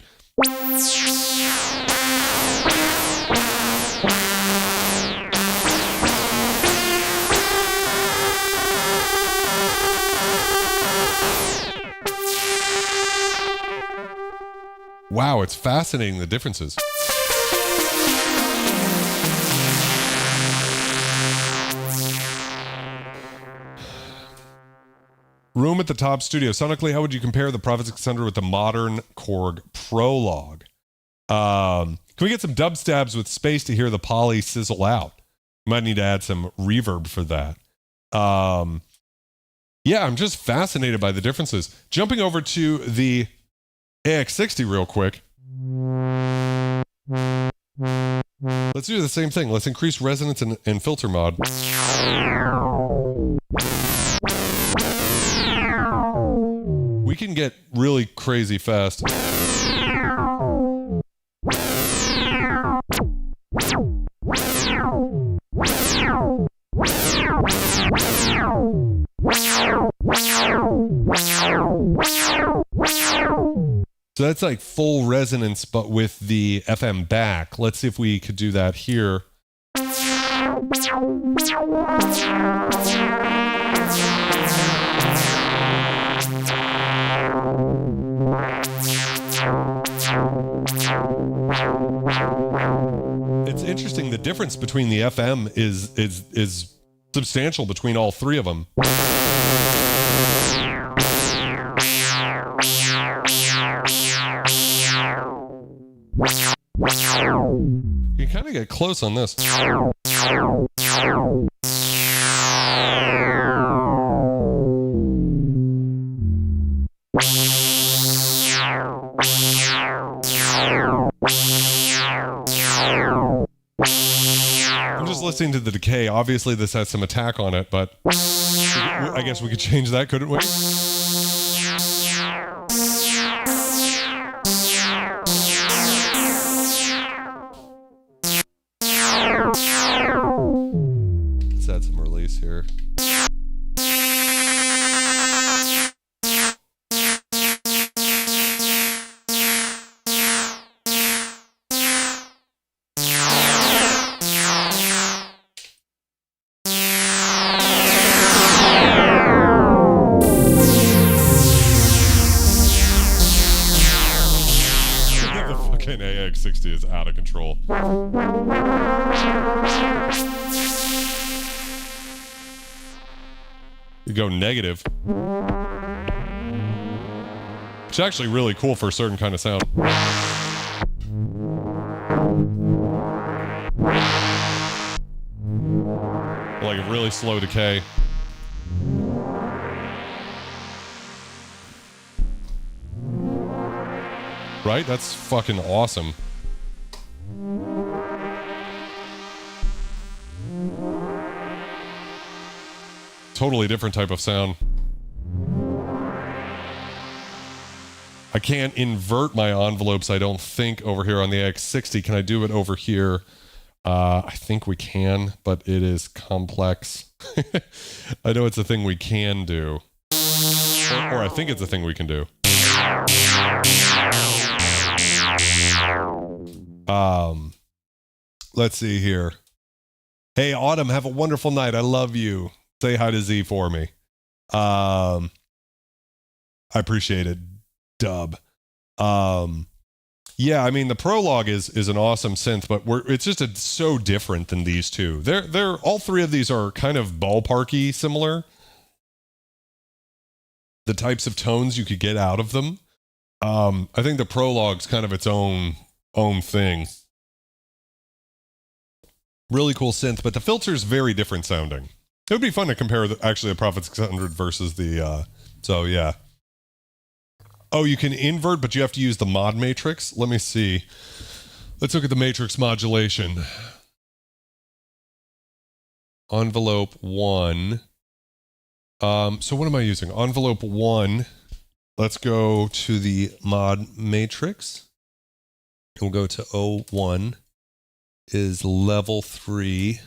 Wow, it's fascinating, the differences. Room at the Top Studio. Sonically, how would you compare the Prophet 600 with the modern Korg Prologue? Can we get some dub stabs with space to hear the poly sizzle out? Might need to add some reverb for that. Yeah, I'm just fascinated by the differences. Jumping over to the AX60 real quick. Let's do the same thing. Let's increase resonance and filter mod. We can get really crazy fast. So that's like full resonance, but with the FM back. Let's see if we could do that here. It's interesting. The difference between the FM is substantial between all three of them. You kind of get close on this. I'm just listening to the decay. Obviously, this has some attack on it, but I guess we could change that, couldn't we? Let's add some release here. AX60 is out of control. You go negative. It's actually really cool for a certain kind of sound. Like a really slow decay. Right? That's fucking awesome. Totally different type of sound. I can't invert my envelopes, I don't think, over here on the X60. Can I do it over here? I think we can, but it is complex. I know it's a thing we can do. Or I think it's a thing we can do. Let's see here. Hey, Autumn, have a wonderful night. I love you. Say hi to Z for me. I appreciate it. Dub. Yeah, I mean the Prologue is an awesome synth, but it's just so different than these two. They're all three of these are kind of ballparky similar. The types of tones you could get out of them. I think the Prologue's kind of its own thing. Really cool synth, but the filter's very different sounding. It would be fun to compare actually the Prophet 600 versus the so yeah. Oh, you can invert, but you have to use the mod matrix. Let me see. Let's look at the matrix modulation. Envelope 1. So what am I using? Envelope 1. Let's go to the mod matrix. We'll go to O1 is level 3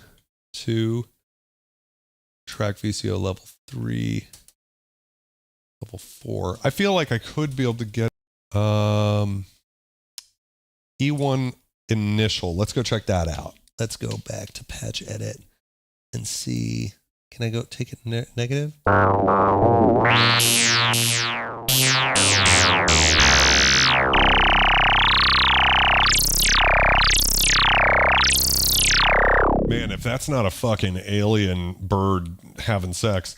to track VCO level 3. Level 4. I feel like I could be able to get E1 initial. Let's go check that out. Let's go back to patch edit and see. Can I go take it negative? Man, if that's not a fucking alien bird having sex.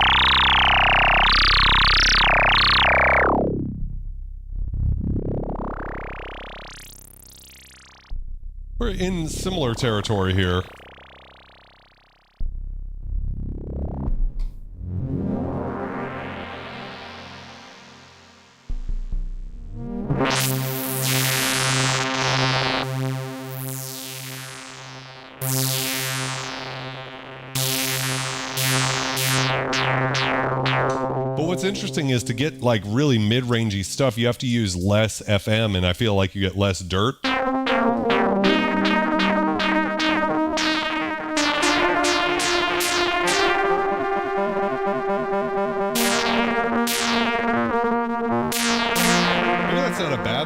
We're in similar territory here. But what's interesting is to get like really mid-rangey stuff, you have to use less FM, and I feel like you get less dirt.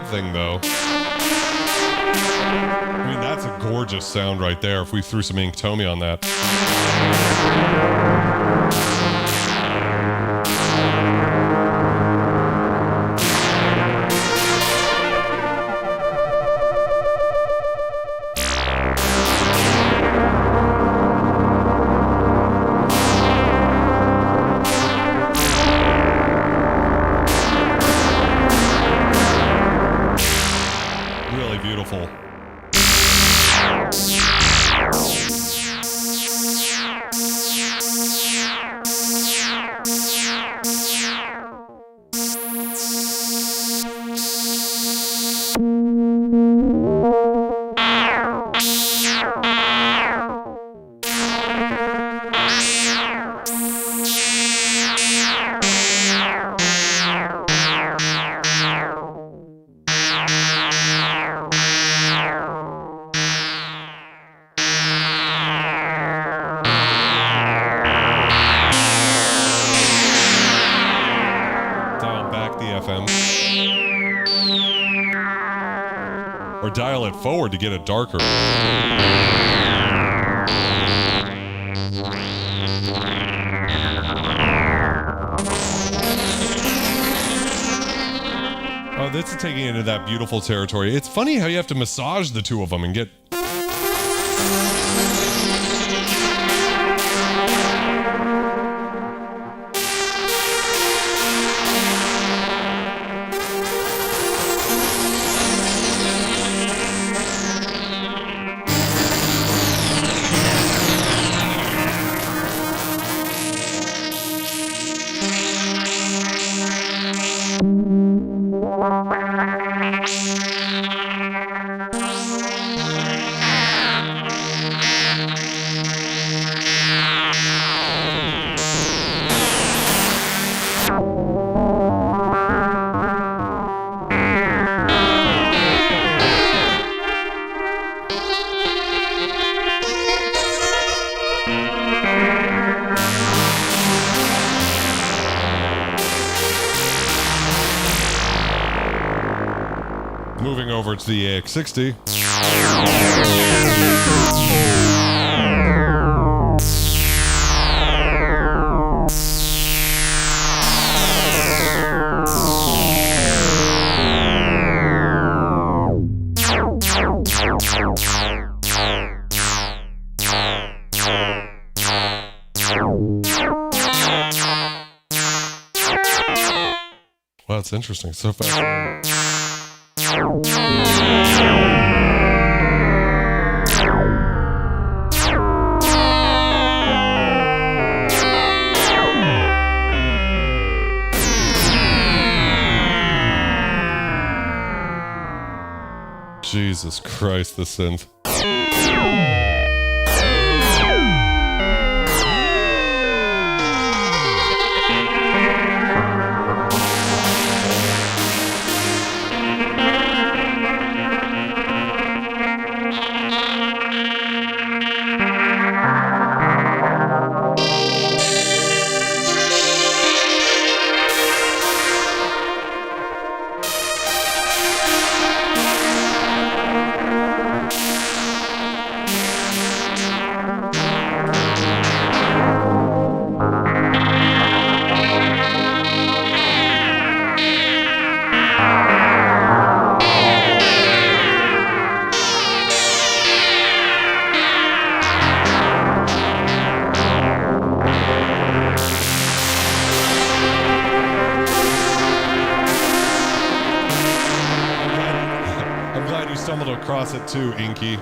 Thing though. I mean, that's a gorgeous sound right there if we threw some Inktomi on that. Or dial it forward to get it darker. Oh, this is taking it into that beautiful territory. It's funny how you have to massage the two of them and get... moving over to the AX60. Wow, that's interesting. So fast. Jesus Christ, the synth. Stumbled across it too, Inky.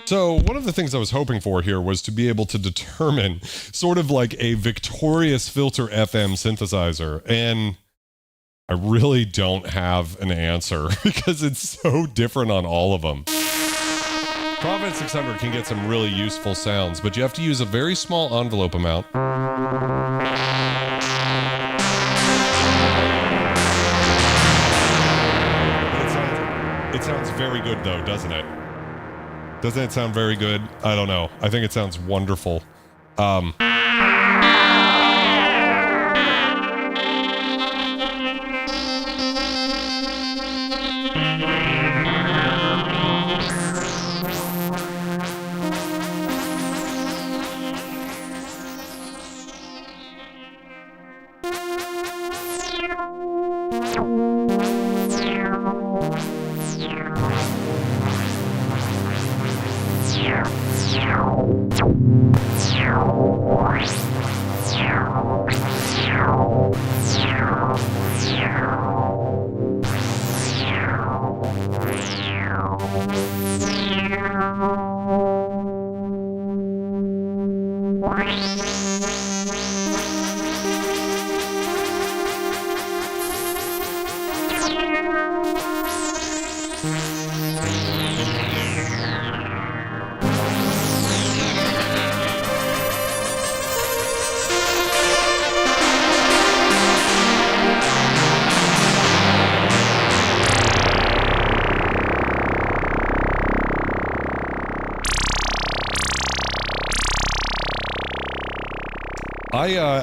So one of the things I was hoping for here was to be able to determine sort of like a victorious filter FM synthesizer, and I really don't have an answer because it's so different on all of them. Prophet 600 can get some really useful sounds, but you have to use a very small envelope amount. It sounds very good though, doesn't it? Doesn't it sound very good? I don't know. I think it sounds wonderful.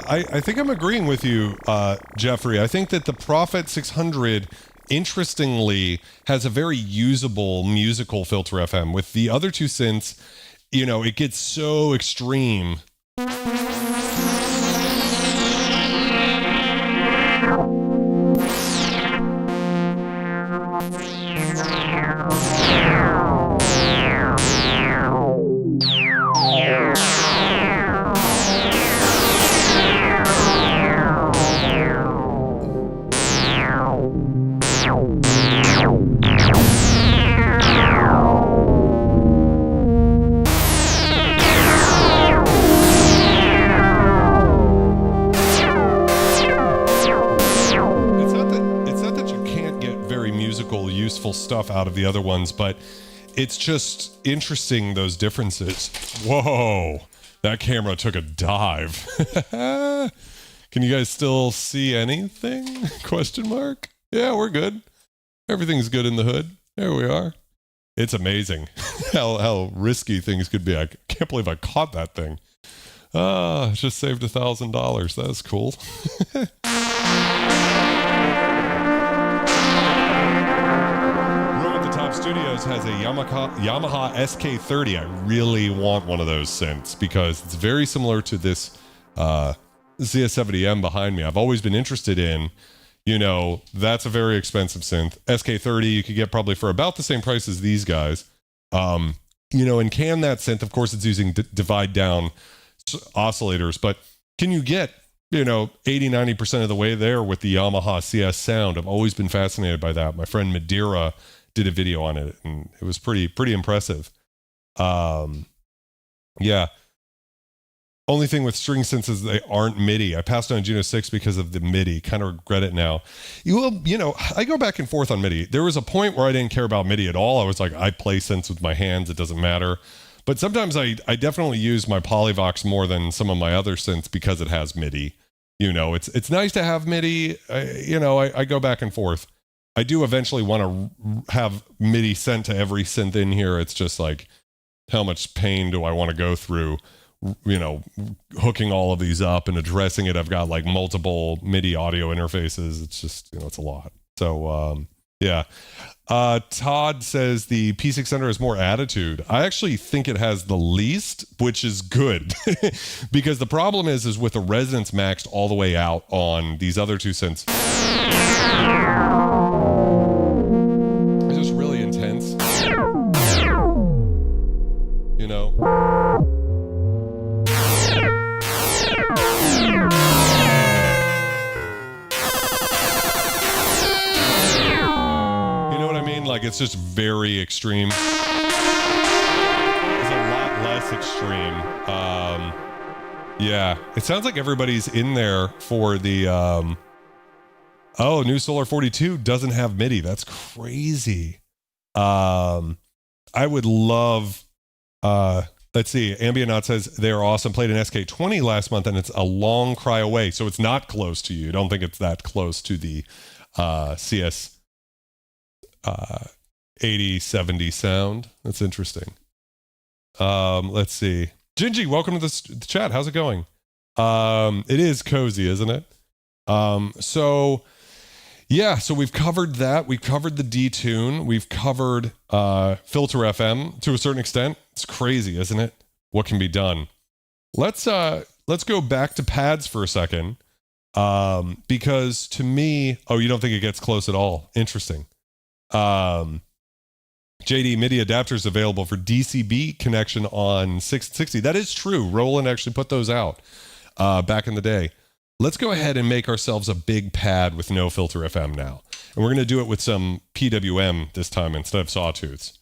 I think I'm agreeing with you, Jeffrey. I think that the Prophet 600, interestingly, has a very usable musical filter FM. With the other two synths, you know, it gets so extreme. stuff out of the other ones, but it's just interesting, those differences. Whoa, that camera took a dive. Can you guys still see anything? Question mark? Yeah, we're good. Everything's good in the hood. There we are. It's amazing how risky things could be. I can't believe I caught that thing. Just saved $1,000. That's cool. Room at the Top Studios has a Yamaha SK30. I really want one of those synths because it's very similar to this CS70M behind me. I've always been interested in, that's a very expensive synth. SK30 you could get probably for about the same price as these guys. And can that synth, of course, it's using divide down oscillators, but can you get 80-90% of the way there with the Yamaha CS sound? I've always been fascinated by that. My friend Madeira did a video on it, and it was pretty impressive. Yeah. Only thing with string synths is they aren't MIDI. I passed on Juno 6 because of the MIDI. Kind of regret it now. I go back and forth on MIDI. There was a point where I didn't care about MIDI at all. I was like, I play synths with my hands. It doesn't matter. But sometimes I definitely use my Polyvox more than some of my other synths because it has MIDI. It's nice to have MIDI. I go back and forth. I do eventually want to have MIDI sent to every synth in here. It's just like, how much pain do I want to go through? Hooking all of these up and addressing it. I've got like multiple MIDI audio interfaces. It's just, it's a lot. So, yeah. Todd says the P600 has more attitude. I actually think it has the least, which is good because the problem is with the resonance maxed all the way out on these other two synths. It's just really intense. Like it's just very extreme. It's a lot less extreme. Yeah, it sounds like everybody's in there for the New Solar 42 doesn't have MIDI. That's crazy. I would love let's see, Ambionaut says they're awesome. Played an SK20 last month and it's a long cry away. So it's not close to you. Don't think it's that close to the CS 80-70 sound. That's interesting. Let's see. Gingy, welcome to the chat. How's it going? It is cozy, isn't it? So we've covered that. We've covered the Detune. We've covered Filter FM to a certain extent. It's crazy, isn't it? What can be done? Let's go back to pads for a second. Because to me, you don't think it gets close at all? Interesting. JD, MIDI adapters available for DCB connection on 660. That is true. Roland actually put those out back in the day. Let's go ahead and make ourselves a big pad with no Filter FM now. And we're going to do it with some PWM this time instead of sawtooths.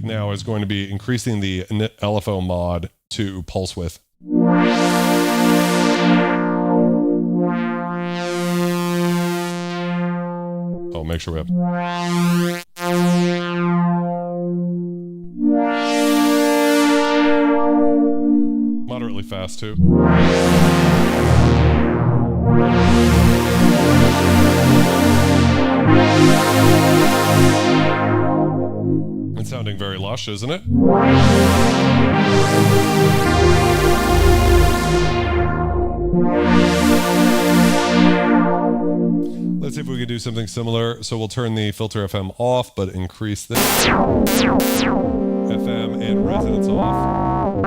Now is going to be increasing the LFO mod to pulse width. Oh, make sure we have. Moderately fast too. It's sounding very lush, isn't it? Let's see if we can do something similar. So we'll turn the Filter FM off, but increase the FM and resonance off.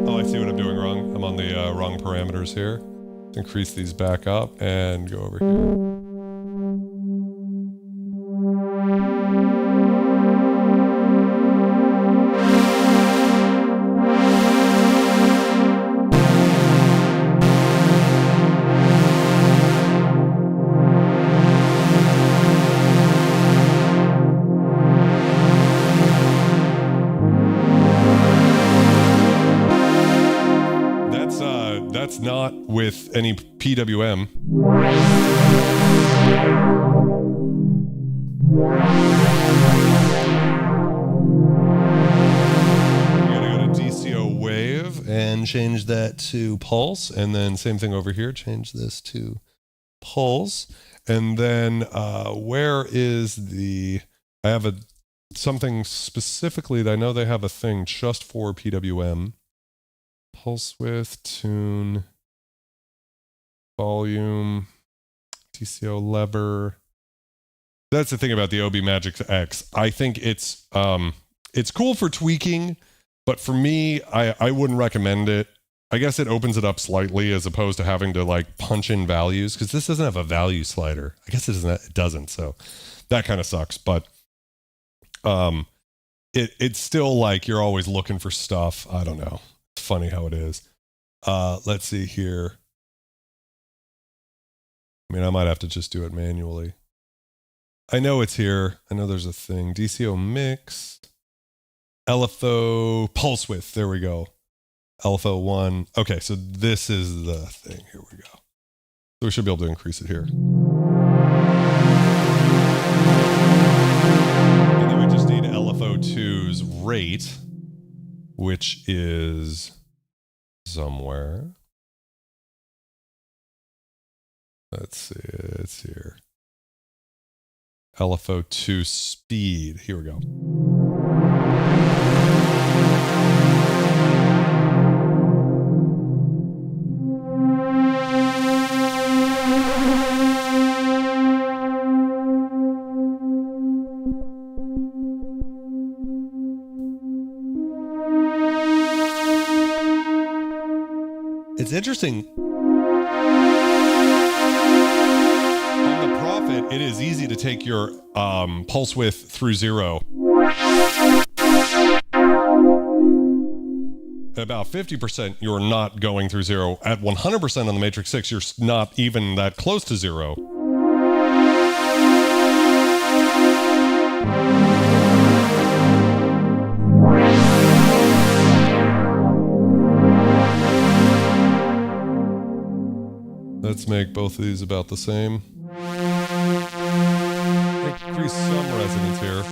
Oh, I see what I'm doing wrong. I'm on the wrong parameters numbers here. Increase these back up and go over here. That's not with any PWM. We're gonna go to DCO wave and change that to pulse, and then same thing over here, change this to pulse. And then where is the, I have something specifically that I know they have a thing just for PWM. Pulse width, tune, volume, TCO lever. That's the thing about the OB Magic X. I think it's cool for tweaking, but for me, I wouldn't recommend it. I guess it opens it up slightly as opposed to having to like punch in values, because this doesn't have a value slider. I guess it doesn't, so that kind of sucks. But it's still like you're always looking for stuff. I don't know. Funny how it is. Let's see here. I mean, I might have to just do it manually. I know it's here. I know there's a thing. DCO mix. LFO pulse width. There we go. LFO 1. Okay, so this is the thing. Here we go. So we should be able to increase it here. And then we just need LFO 2's rate, which is somewhere. Let's see, it's here. LFO 2 speed. Here we go. It's interesting. On the Prophet, it is easy to take your pulse width through 0. At about 50%, you're not going through 0. At 100% on the Matrix 6, you're not even that close to 0. Let's make both of these about the same. Increase some resonance here.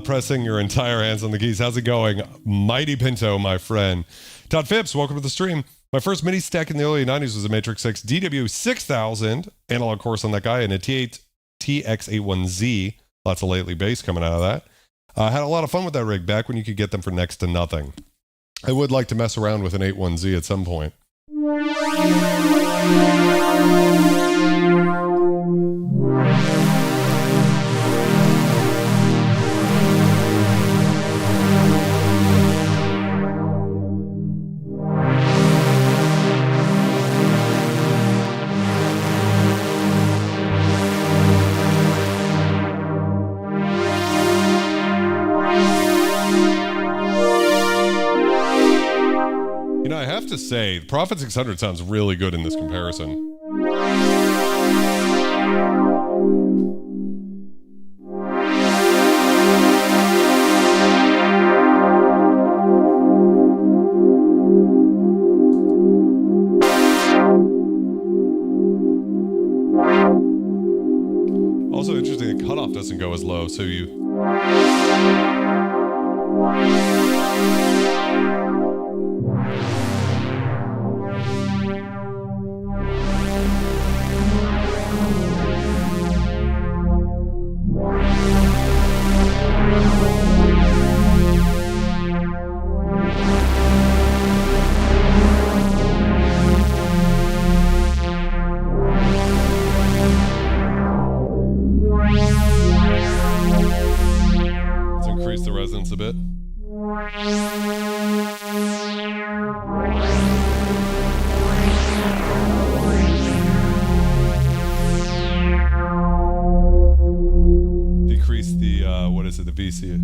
Pressing your entire hands on the keys. How's it going? Mighty Pinto, my friend. Todd Phipps, welcome to the stream. My first MIDI stack in the early 90s was a Matrix 6 DW6000 analog course on that guy and a T8 TX81Z. Lots of lately bass coming out of that. I had a lot of fun with that rig back when you could get them for next to nothing. I would like to mess around with an 81Z at some point. to say, the Prophet 600 sounds really good in this comparison. Also interesting, the cutoff doesn't go as low, so you... The resonance a bit. Decrease the what is it, the VC?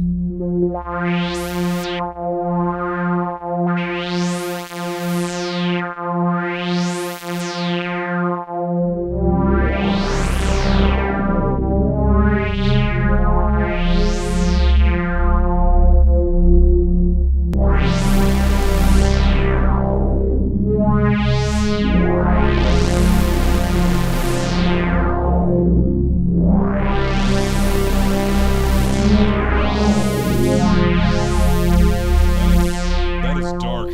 That is dark.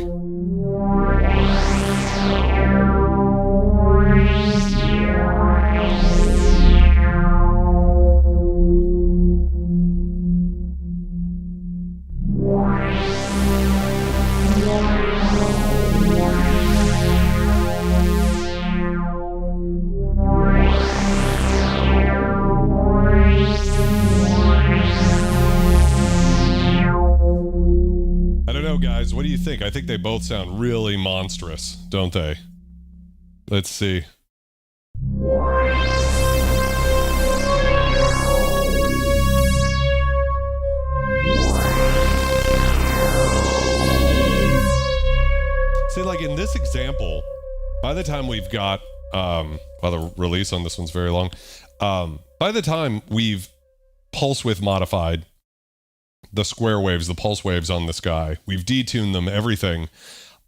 Guys, what do you think? I think they both sound really monstrous, don't they? Let's see. See, like in this example, by the time we've got, well, the release on this one's very long. By the time we've pulse width modified the square waves, the pulse waves on this guy, we've detuned them, everything.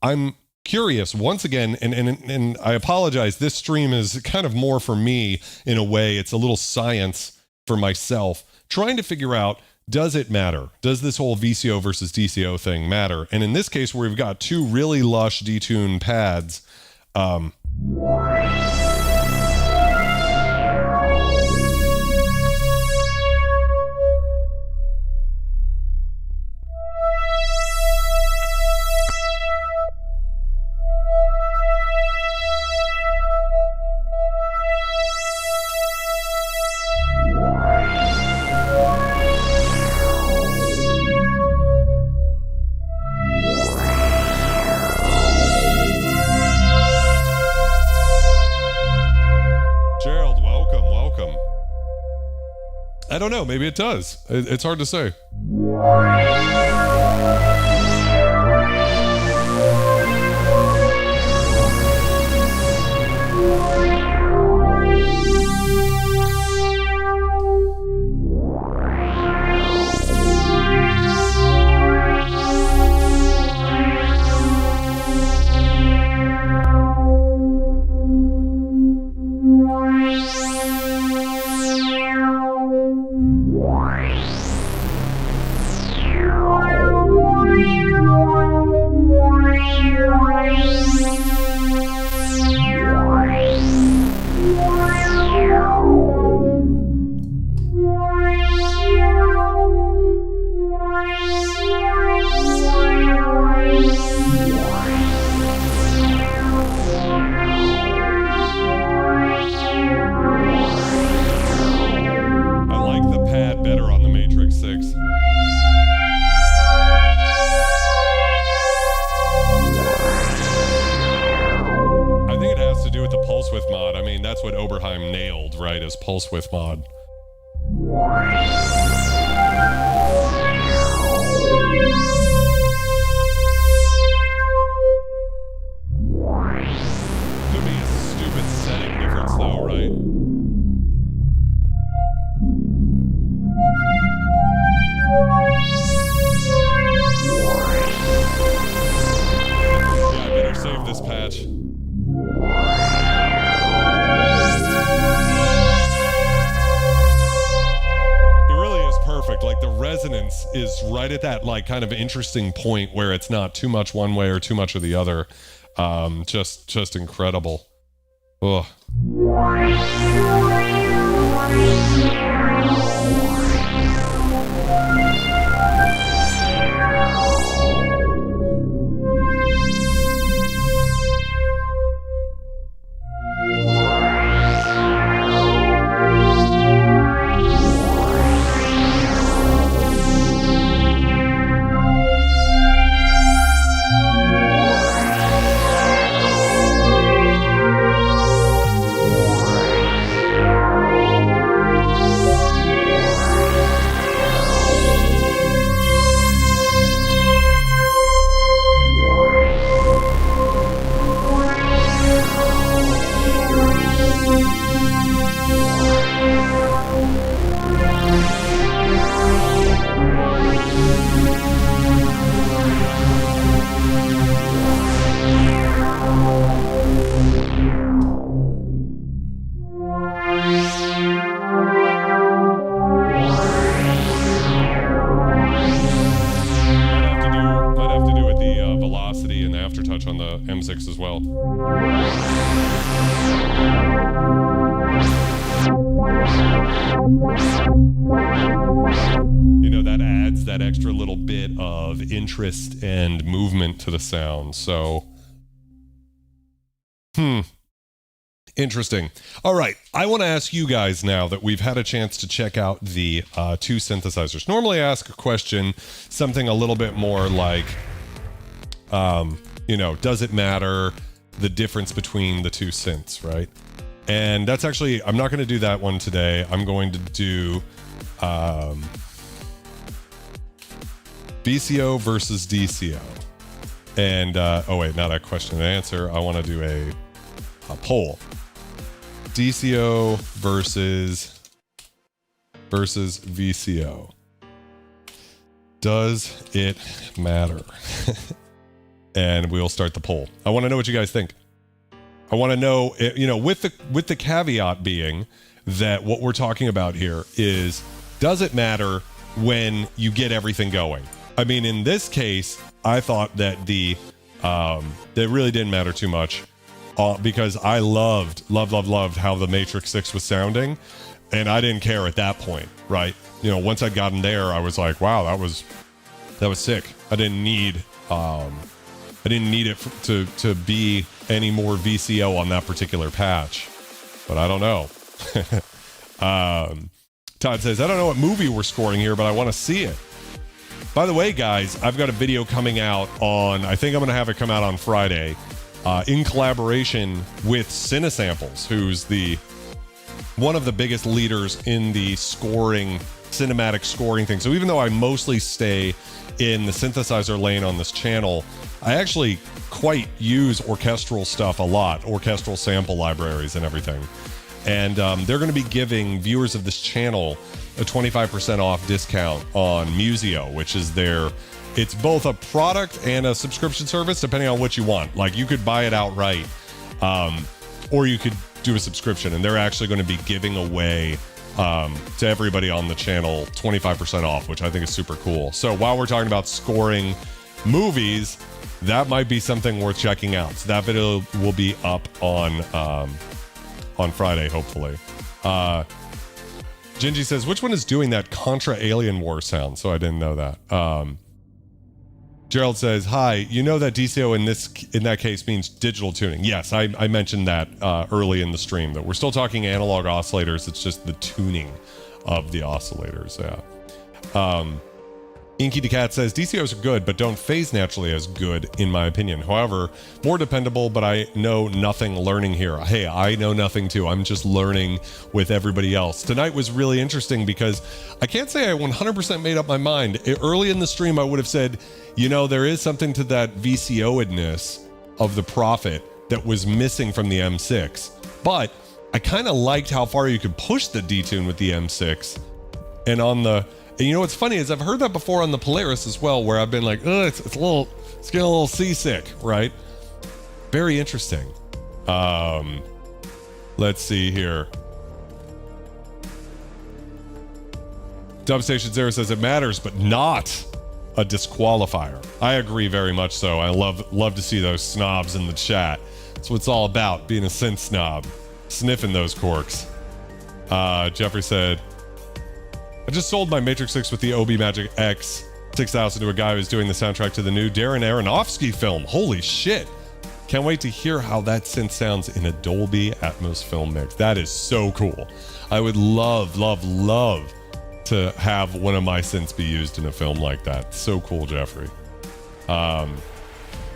I'm curious once again, and I apologize, this stream is kind of more for me in a way. It's a little science for myself, trying to figure out, does it matter? Does this whole VCO versus DCO thing matter? And in this case, where we've got two really lush detuned pads, I don't know. Maybe it does. It's hard to say. That's what Oberheim nailed, right, as pulse width mod. balance is right at that like kind of interesting point where it's not too much one way or too much of the other. Just incredible. Ugh. As well. You know, that adds that extra little bit of interest and movement to the sound. So, interesting. All right. I want to ask you guys now that we've had a chance to check out the two synthesizers. Normally I ask a question, something a little bit more like, you know, does it matter the difference between the two synths, right? And that's actually, I'm not going to do that one today. I'm going to do VCO versus DCO. And, oh wait, not a question and answer. I want to do a poll. DCO versus VCO. Does it matter? And we'll start the poll. I want to know what you guys think. I want to know, you know, with the caveat being that what we're talking about here is, does it matter when you get everything going? I mean, in this case, I thought that that really didn't matter too much because I loved how the Matrix 6 was sounding, and I didn't care at that point, right? You know, once I'd gotten there, I was like, wow, that was sick. I didn't need it to be any more VCO on that particular patch, but I don't know. Todd says, I don't know what movie we're scoring here, but I want to see it. By the way, guys, I've got a video coming out on, I think I'm going to have it come out on Friday, in collaboration with Cinesamples, who's one of the biggest leaders in the cinematic scoring thing. So even though I mostly stay in the synthesizer lane on this channel, I actually quite use orchestral stuff a lot, orchestral sample libraries and everything. And they're going to be giving viewers of this channel a 25% off discount on Musio, which is it's both a product and a subscription service, depending on what you want. Like, you could buy it outright, or you could do a subscription, and they're actually going to be giving away to everybody on the channel 25% off, which I think is super cool. So while we're talking about scoring movies, that might be something worth checking out. So that video will be up on Friday, hopefully. Gingy says, which one is doing that Contra Alien War sound? So I didn't know that. Gerald says, hi, you know that DCO in that case means digital tuning. Yes, I mentioned that early in the stream, that we're still talking analog oscillators. It's just the tuning of the oscillators. Yeah. Inky the Cat says, DCOs are good, but don't phase naturally as good, in my opinion. However, more dependable, but I know nothing learning here. Hey, I know nothing too. I'm just learning with everybody else. Tonight was really interesting because I can't say I 100% made up my mind. Early in the stream, I would have said, you know, there is something to that VCO-edness of the Prophet that was missing from the M6. But I kind of liked how far you could push the detune with the M6. And you know what's funny is I've heard that before on the Polaris as well, where I've been like, oh, it's getting a little seasick, right? Very interesting. Let's see here. Dubstation Zero says it matters, but not a disqualifier. I agree very much so. I love to see those snobs in the chat. That's what it's all about, being a synth snob. Sniffing those corks. Jeffrey said, I just sold my Matrix 6 with the OB Magic X 6000 to a guy who's doing the soundtrack to the new Darren Aronofsky film. Holy shit. Can't wait to hear how that synth sounds in a Dolby Atmos film mix. That is so cool. I would love to have one of my synths be used in a film like that. So cool, Jeffrey.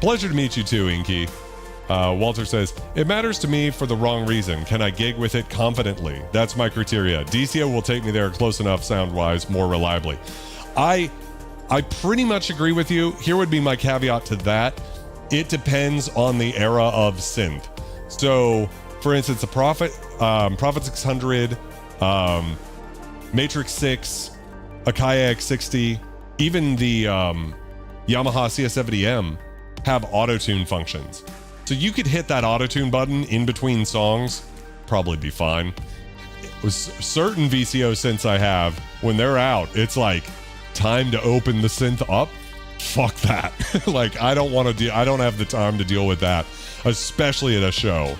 Pleasure to meet you too, Inky. Walter says, it matters to me for the wrong reason. Can I gig with it confidently? That's my criteria. DCO will take me there close enough sound-wise, more reliably. I pretty much agree with you. Here would be my caveat to that. It depends on the era of synth. So, for instance, the Prophet 600, Matrix 6, Akai X60, even the Yamaha CS70M have Autotune functions. So you could hit that Autotune button in between songs, probably be fine. With certain VCO synths I have, when they're out, it's like time to open the synth up. Fuck that. Like, I don't have the time to deal with that, especially at a show.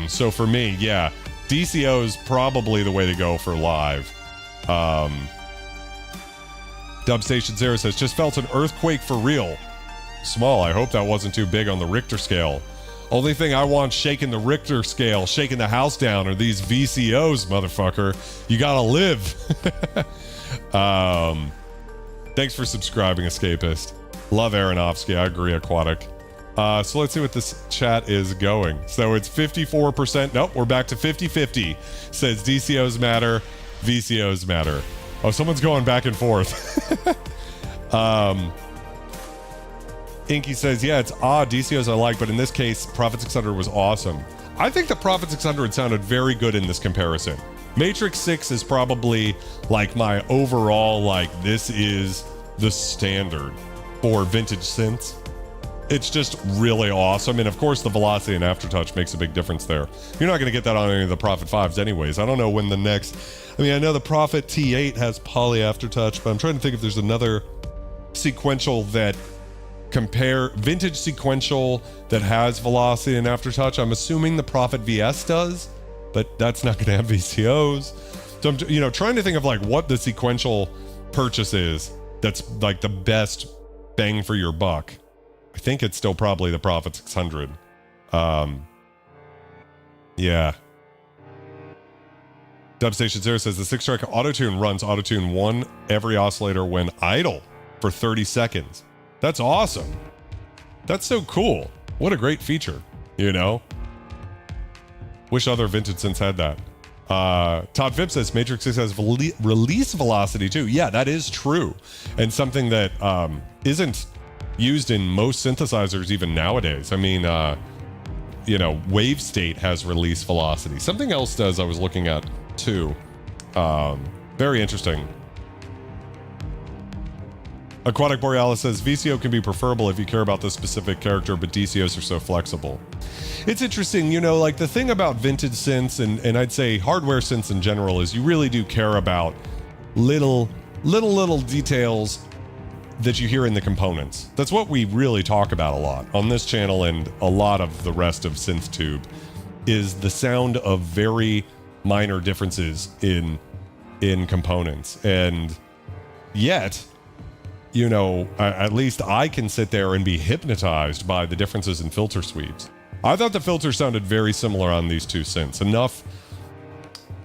So for me, yeah, DCO is probably the way to go for live. Dubstation Zero says, just felt an earthquake for real. Small, I hope that wasn't too big on the Richter scale. Only thing I want shaking the Richter scale, shaking the house down, are these VCOs, motherfucker. You gotta live. Thanks for subscribing, Escapist. Love Aronofsky, I agree, Aquatic. So let's see what this chat is going. So it's 54%. Nope, we're back to 50-50. Says DCOs matter, VCOs matter. Oh, someone's going back and forth. Inky says, yeah, it's odd. DCOs I like, but in this case, Prophet 600 was awesome. I think the Prophet 600 sounded very good in this comparison. Matrix 6 is probably like my overall, like, this is the standard for vintage synths. It's just really awesome. And of course, the velocity and aftertouch makes a big difference there. You're not going to get that on any of the Prophet 5s anyways. I don't know when the next... I mean, I know the Prophet T8 has poly aftertouch, but I'm trying to think if there's another sequential that vintage sequential that has velocity and aftertouch. I'm assuming the Prophet VS does, but that's not going to have VCOs. So I'm, trying to think of like what the sequential purchase is that's like the best bang for your buck. I think it's still probably the Prophet 600. Yeah. Dubstation Zero says the 6-track Autotune runs Autotune 1 every oscillator when idle for 30 seconds. That's awesome. That's so cool. What a great feature, Wish other vintage synths had that. Todd Phipps says Matrix 6 has release velocity too. Yeah, that is true. And something that isn't used in most synthesizers even nowadays. I mean, Wave State has release velocity. Something else does I was looking at too. Very interesting. Aquatic Borealis says VCO can be preferable if you care about the specific character, but DCOs are so flexible. It's interesting, like the thing about vintage synths and I'd say hardware synths in general is you really do care about little details that you hear in the components. That's what we really talk about a lot on this channel and a lot of the rest of SynthTube is the sound of very minor differences in components. And yet, at least I can sit there and be hypnotized by the differences in filter sweeps. I thought the filters sounded very similar on these two synths.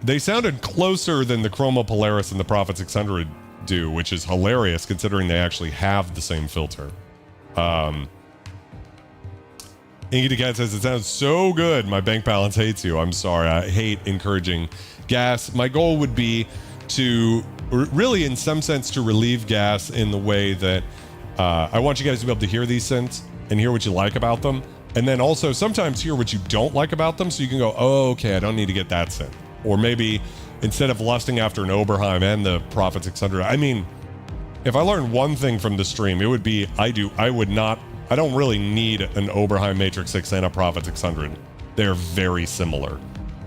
They sounded closer than the Chroma Polaris and the Prophet 600 do, which is hilarious considering they actually have the same filter. Inky the Cat says, it sounds so good. My bank balance hates you. I'm sorry. I hate encouraging gas. My goal would be to really, in some sense, to relieve gas in the way that I want you guys to be able to hear these synths and hear what you like about them. And then also sometimes hear what you don't like about them so you can go, oh, okay, I don't need to get that synth. Or maybe instead of lusting after an Oberheim and the Prophet 600, I mean, if I learned one thing from the stream, it would be I don't really need an Oberheim Matrix 6 and a Prophet 600. They're very similar.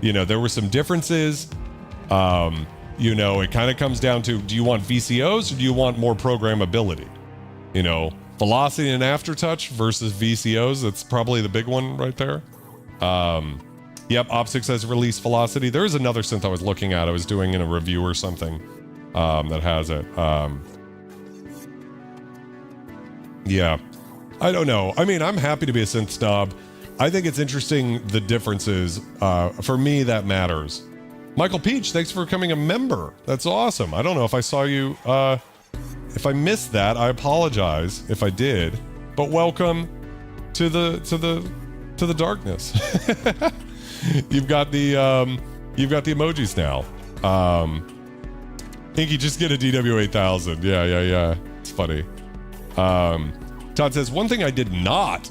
There were some differences. You know, it kind of comes down to, do you want VCOs or do you want more programmability? You know, velocity and aftertouch versus VCOs. That's probably the big one right there. Yep, Op6 has released velocity. There is another synth I was looking at. I was doing in a review or something that has it. Yeah, I don't know. I mean, I'm happy to be a synth snob. I think it's interesting the differences. For me, that matters. Michael Peach, thanks for becoming a member. That's awesome. I don't know if I saw you. If I missed that, I apologize if I did. But welcome to the darkness. You've got the emojis now. Inky, just get a DW8000. Yeah. It's funny. Todd says, one thing I did not,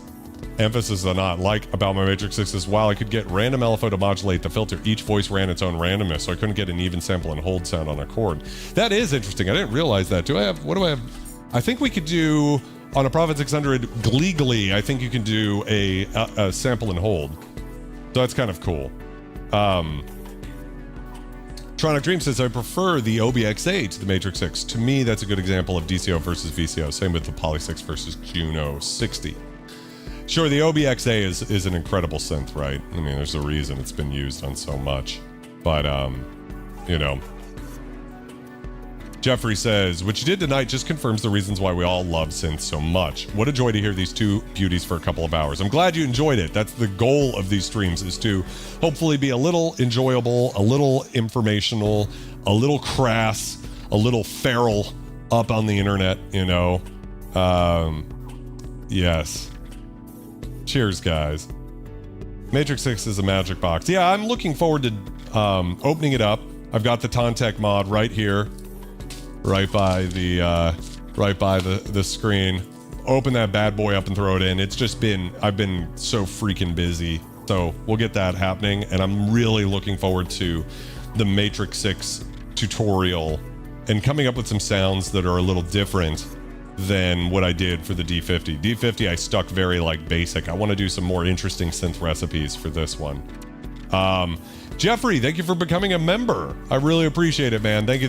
emphasis on not, like about my Matrix 6 is while I could get random LFO to modulate the filter, each voice ran its own randomness, so I couldn't get an even sample and hold sound on a chord. That is interesting. I didn't realize that. What do I have? I think we could do, on a Prophet 600 legally, I think you can do a sample and hold. So that's kind of cool. Tronic Dream says, I prefer the ubxa to the Matrix 6. To me, that's a good example of DCO versus VCO. Same with the Poly 6 versus Juno 60. Sure, the ubxa is an incredible synth, right? I mean, there's a reason it's been used on so much. But, you know. Jeffrey says, what you did tonight just confirms the reasons why we all love synth so much. What a joy to hear these two beauties for a couple of hours. I'm glad you enjoyed it. That's the goal of these streams, is to hopefully be a little enjoyable, a little informational, a little crass, a little feral up on the internet, you know. Yes. Cheers, guys. Matrix 6 is a magic box. Yeah, I'm looking forward to opening it up. I've got the Tontec mod right here. Right by the screen. Open that bad boy up and throw it in. It's just been, I've been so freaking busy. So we'll get that happening, and I'm really looking forward to the Matrix 6 tutorial and coming up with some sounds that are a little different than what I did for the D50. D50 I stuck very like basic. I want to do some more interesting synth recipes for this one. Jeffrey, thank you for becoming a member. I really appreciate it, man. Thank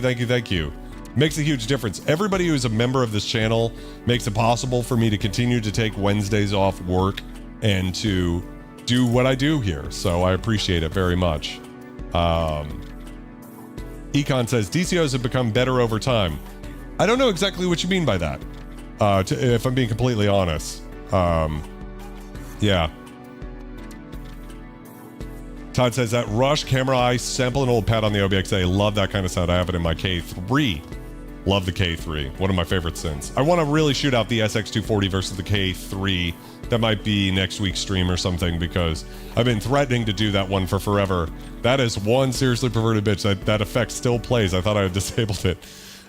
you. Makes a huge difference. Everybody who's a member of this channel makes it possible for me to continue to take Wednesdays off work and to do what I do here. So I appreciate it very much. Econ says, DCOs have become better over time. I don't know exactly what you mean by that, if I'm being completely honest. Yeah. Todd says that Rush, Camera Eye, sample and hold pad on the ubxa. Love that kind of sound. I have it in my K3. Love the K3. One of my favorite synths. I want to really shoot out the SX240 versus the K3. That might be next week's stream or something, because I've been threatening to do that one for forever. That is one seriously perverted bitch. That effect still plays. I thought I had disabled it.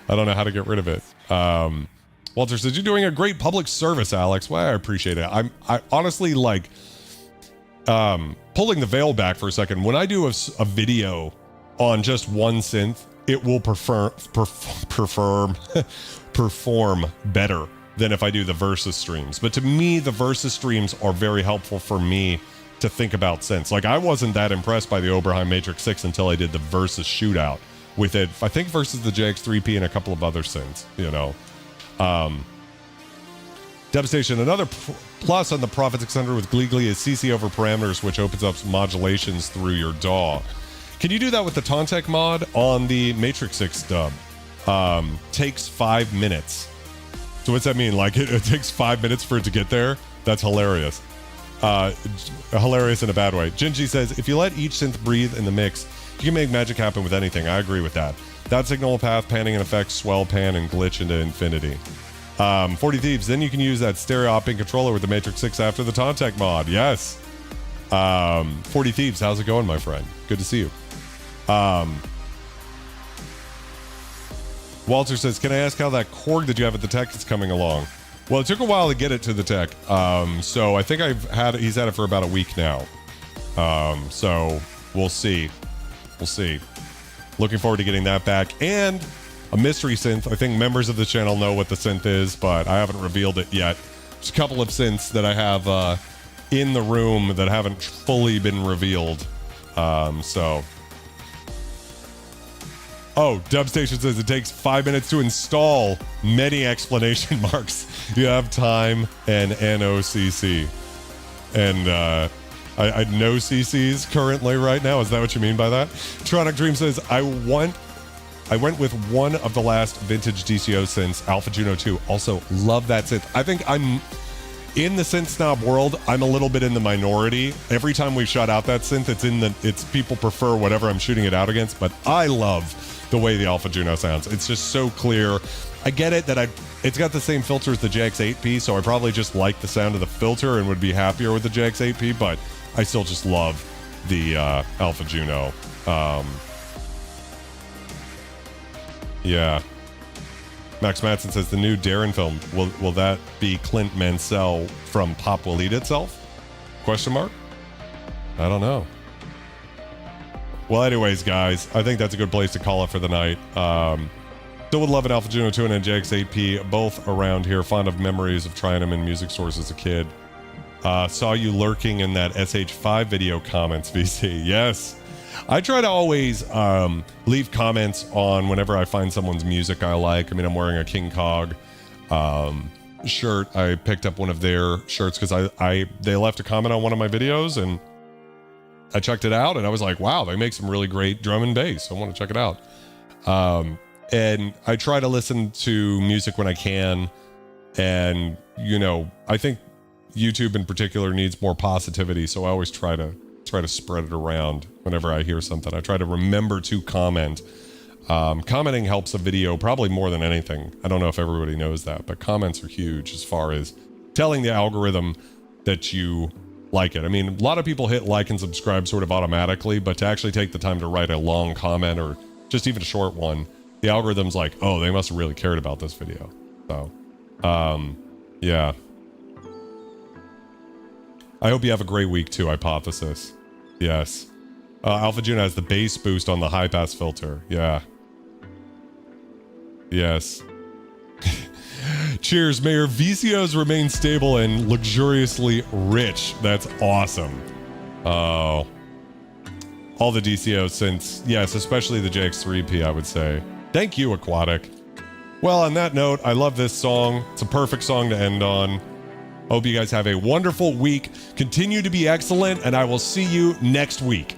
I don't know how to get rid of it. Walter says, you're doing a great public service, Alex. Well, I appreciate it. I honestly like... pulling the veil back for a second, when I do a video on just one synth, it will perform better than if I do the Versus streams. But to me, the Versus streams are very helpful for me to think about synths. Like, I wasn't that impressed by the Oberheim Matrix 6 until I did the Versus shootout with it, I think versus the JX3P and a couple of other synths, you know. Devastation, another plus on the Prophet 600 with Gleegly is CC over parameters, which opens up modulations through your DAW. Can you do that with the Tontec mod on the Matrix 6 dub? Takes 5 minutes. So what's that mean? Like it takes 5 minutes for it to get there? That's hilarious. Hilarious in a bad way. Gingy says, if you let each synth breathe in the mix, you can make magic happen with anything. I agree with that. That signal path, panning and effects, swell, pan, and glitch into infinity. 40 Thieves, then you can use that stereo op-in controller with the Matrix 6 after the Tontec mod. Yes. 40 Thieves, how's it going, my friend? Good to see you. Walter says, can I ask how that chord that you have at the tech is coming along? Well, it took a while to get it to the tech. So I think he's had it for about a week now. So we'll see. Looking forward to getting that back. And a mystery synth. I think members of the channel know what the synth is, but I haven't revealed it yet. There's a couple of synths that I have in the room that haven't fully been revealed. So Oh, Dubstation says it takes 5 minutes to install. Many exclamation marks. You have time and NOCC. And I no CCs currently right now. Is that what you mean by that? Tronic Dream says, I went with one of the last vintage DCO synths, Alpha Juno 2. Also, love that synth. I think I'm in the synth snob world. I'm a little bit in the minority. Every time we shut out that synth, it's people prefer whatever I'm shooting it out against. But I love the way the Alpha Juno sounds. It's just so clear. I get it that it's got the same filter as the JX8P, so I probably just like the sound of the filter and would be happier with the JX8P, but I still just love the Alpha Juno. Yeah. Max Matson says the new Darren film, will that be Clint Mansell from Pop Will Eat Itself? Question mark? I don't know. Well, anyways, guys, I think that's a good place to call it for the night. Still would love an Alpha Juno 2 and a JX8P, both around here. Fond of memories of trying them in music stores as a kid. Saw you lurking in that SH5 video comments, VC. Yes. I try to always leave comments on whenever I find someone's music I like. I mean, I'm wearing a King Cog shirt. I picked up one of their shirts because they left a comment on one of my videos, and I checked it out, and I was like, wow, they make some really great drum and bass. I want to check it out. And I try to listen to music when I can. And, you know, I think YouTube in particular needs more positivity. So I always try to spread it around whenever I hear something. I try to remember to comment. Commenting helps a video probably more than anything. I don't know if everybody knows that, but comments are huge as far as telling the algorithm that you like it. I mean, a lot of people hit like and subscribe sort of automatically, but to actually take the time to write a long comment or just even a short one, the algorithm's like, oh, they must have really cared about this video. So, yeah. I hope you have a great week too, Hypothesis. Yes. Alpha Juno has the bass boost on the high pass filter. Yeah. Yes. Cheers. May your VCOs remain stable and luxuriously rich. That's awesome. Oh. All the DCOs since, yes, especially the JX3P, I would say. Thank you, Aquatic. Well, on that note, I love this song. It's a perfect song to end on. Hope you guys have a wonderful week. Continue to be excellent, and I will see you next week.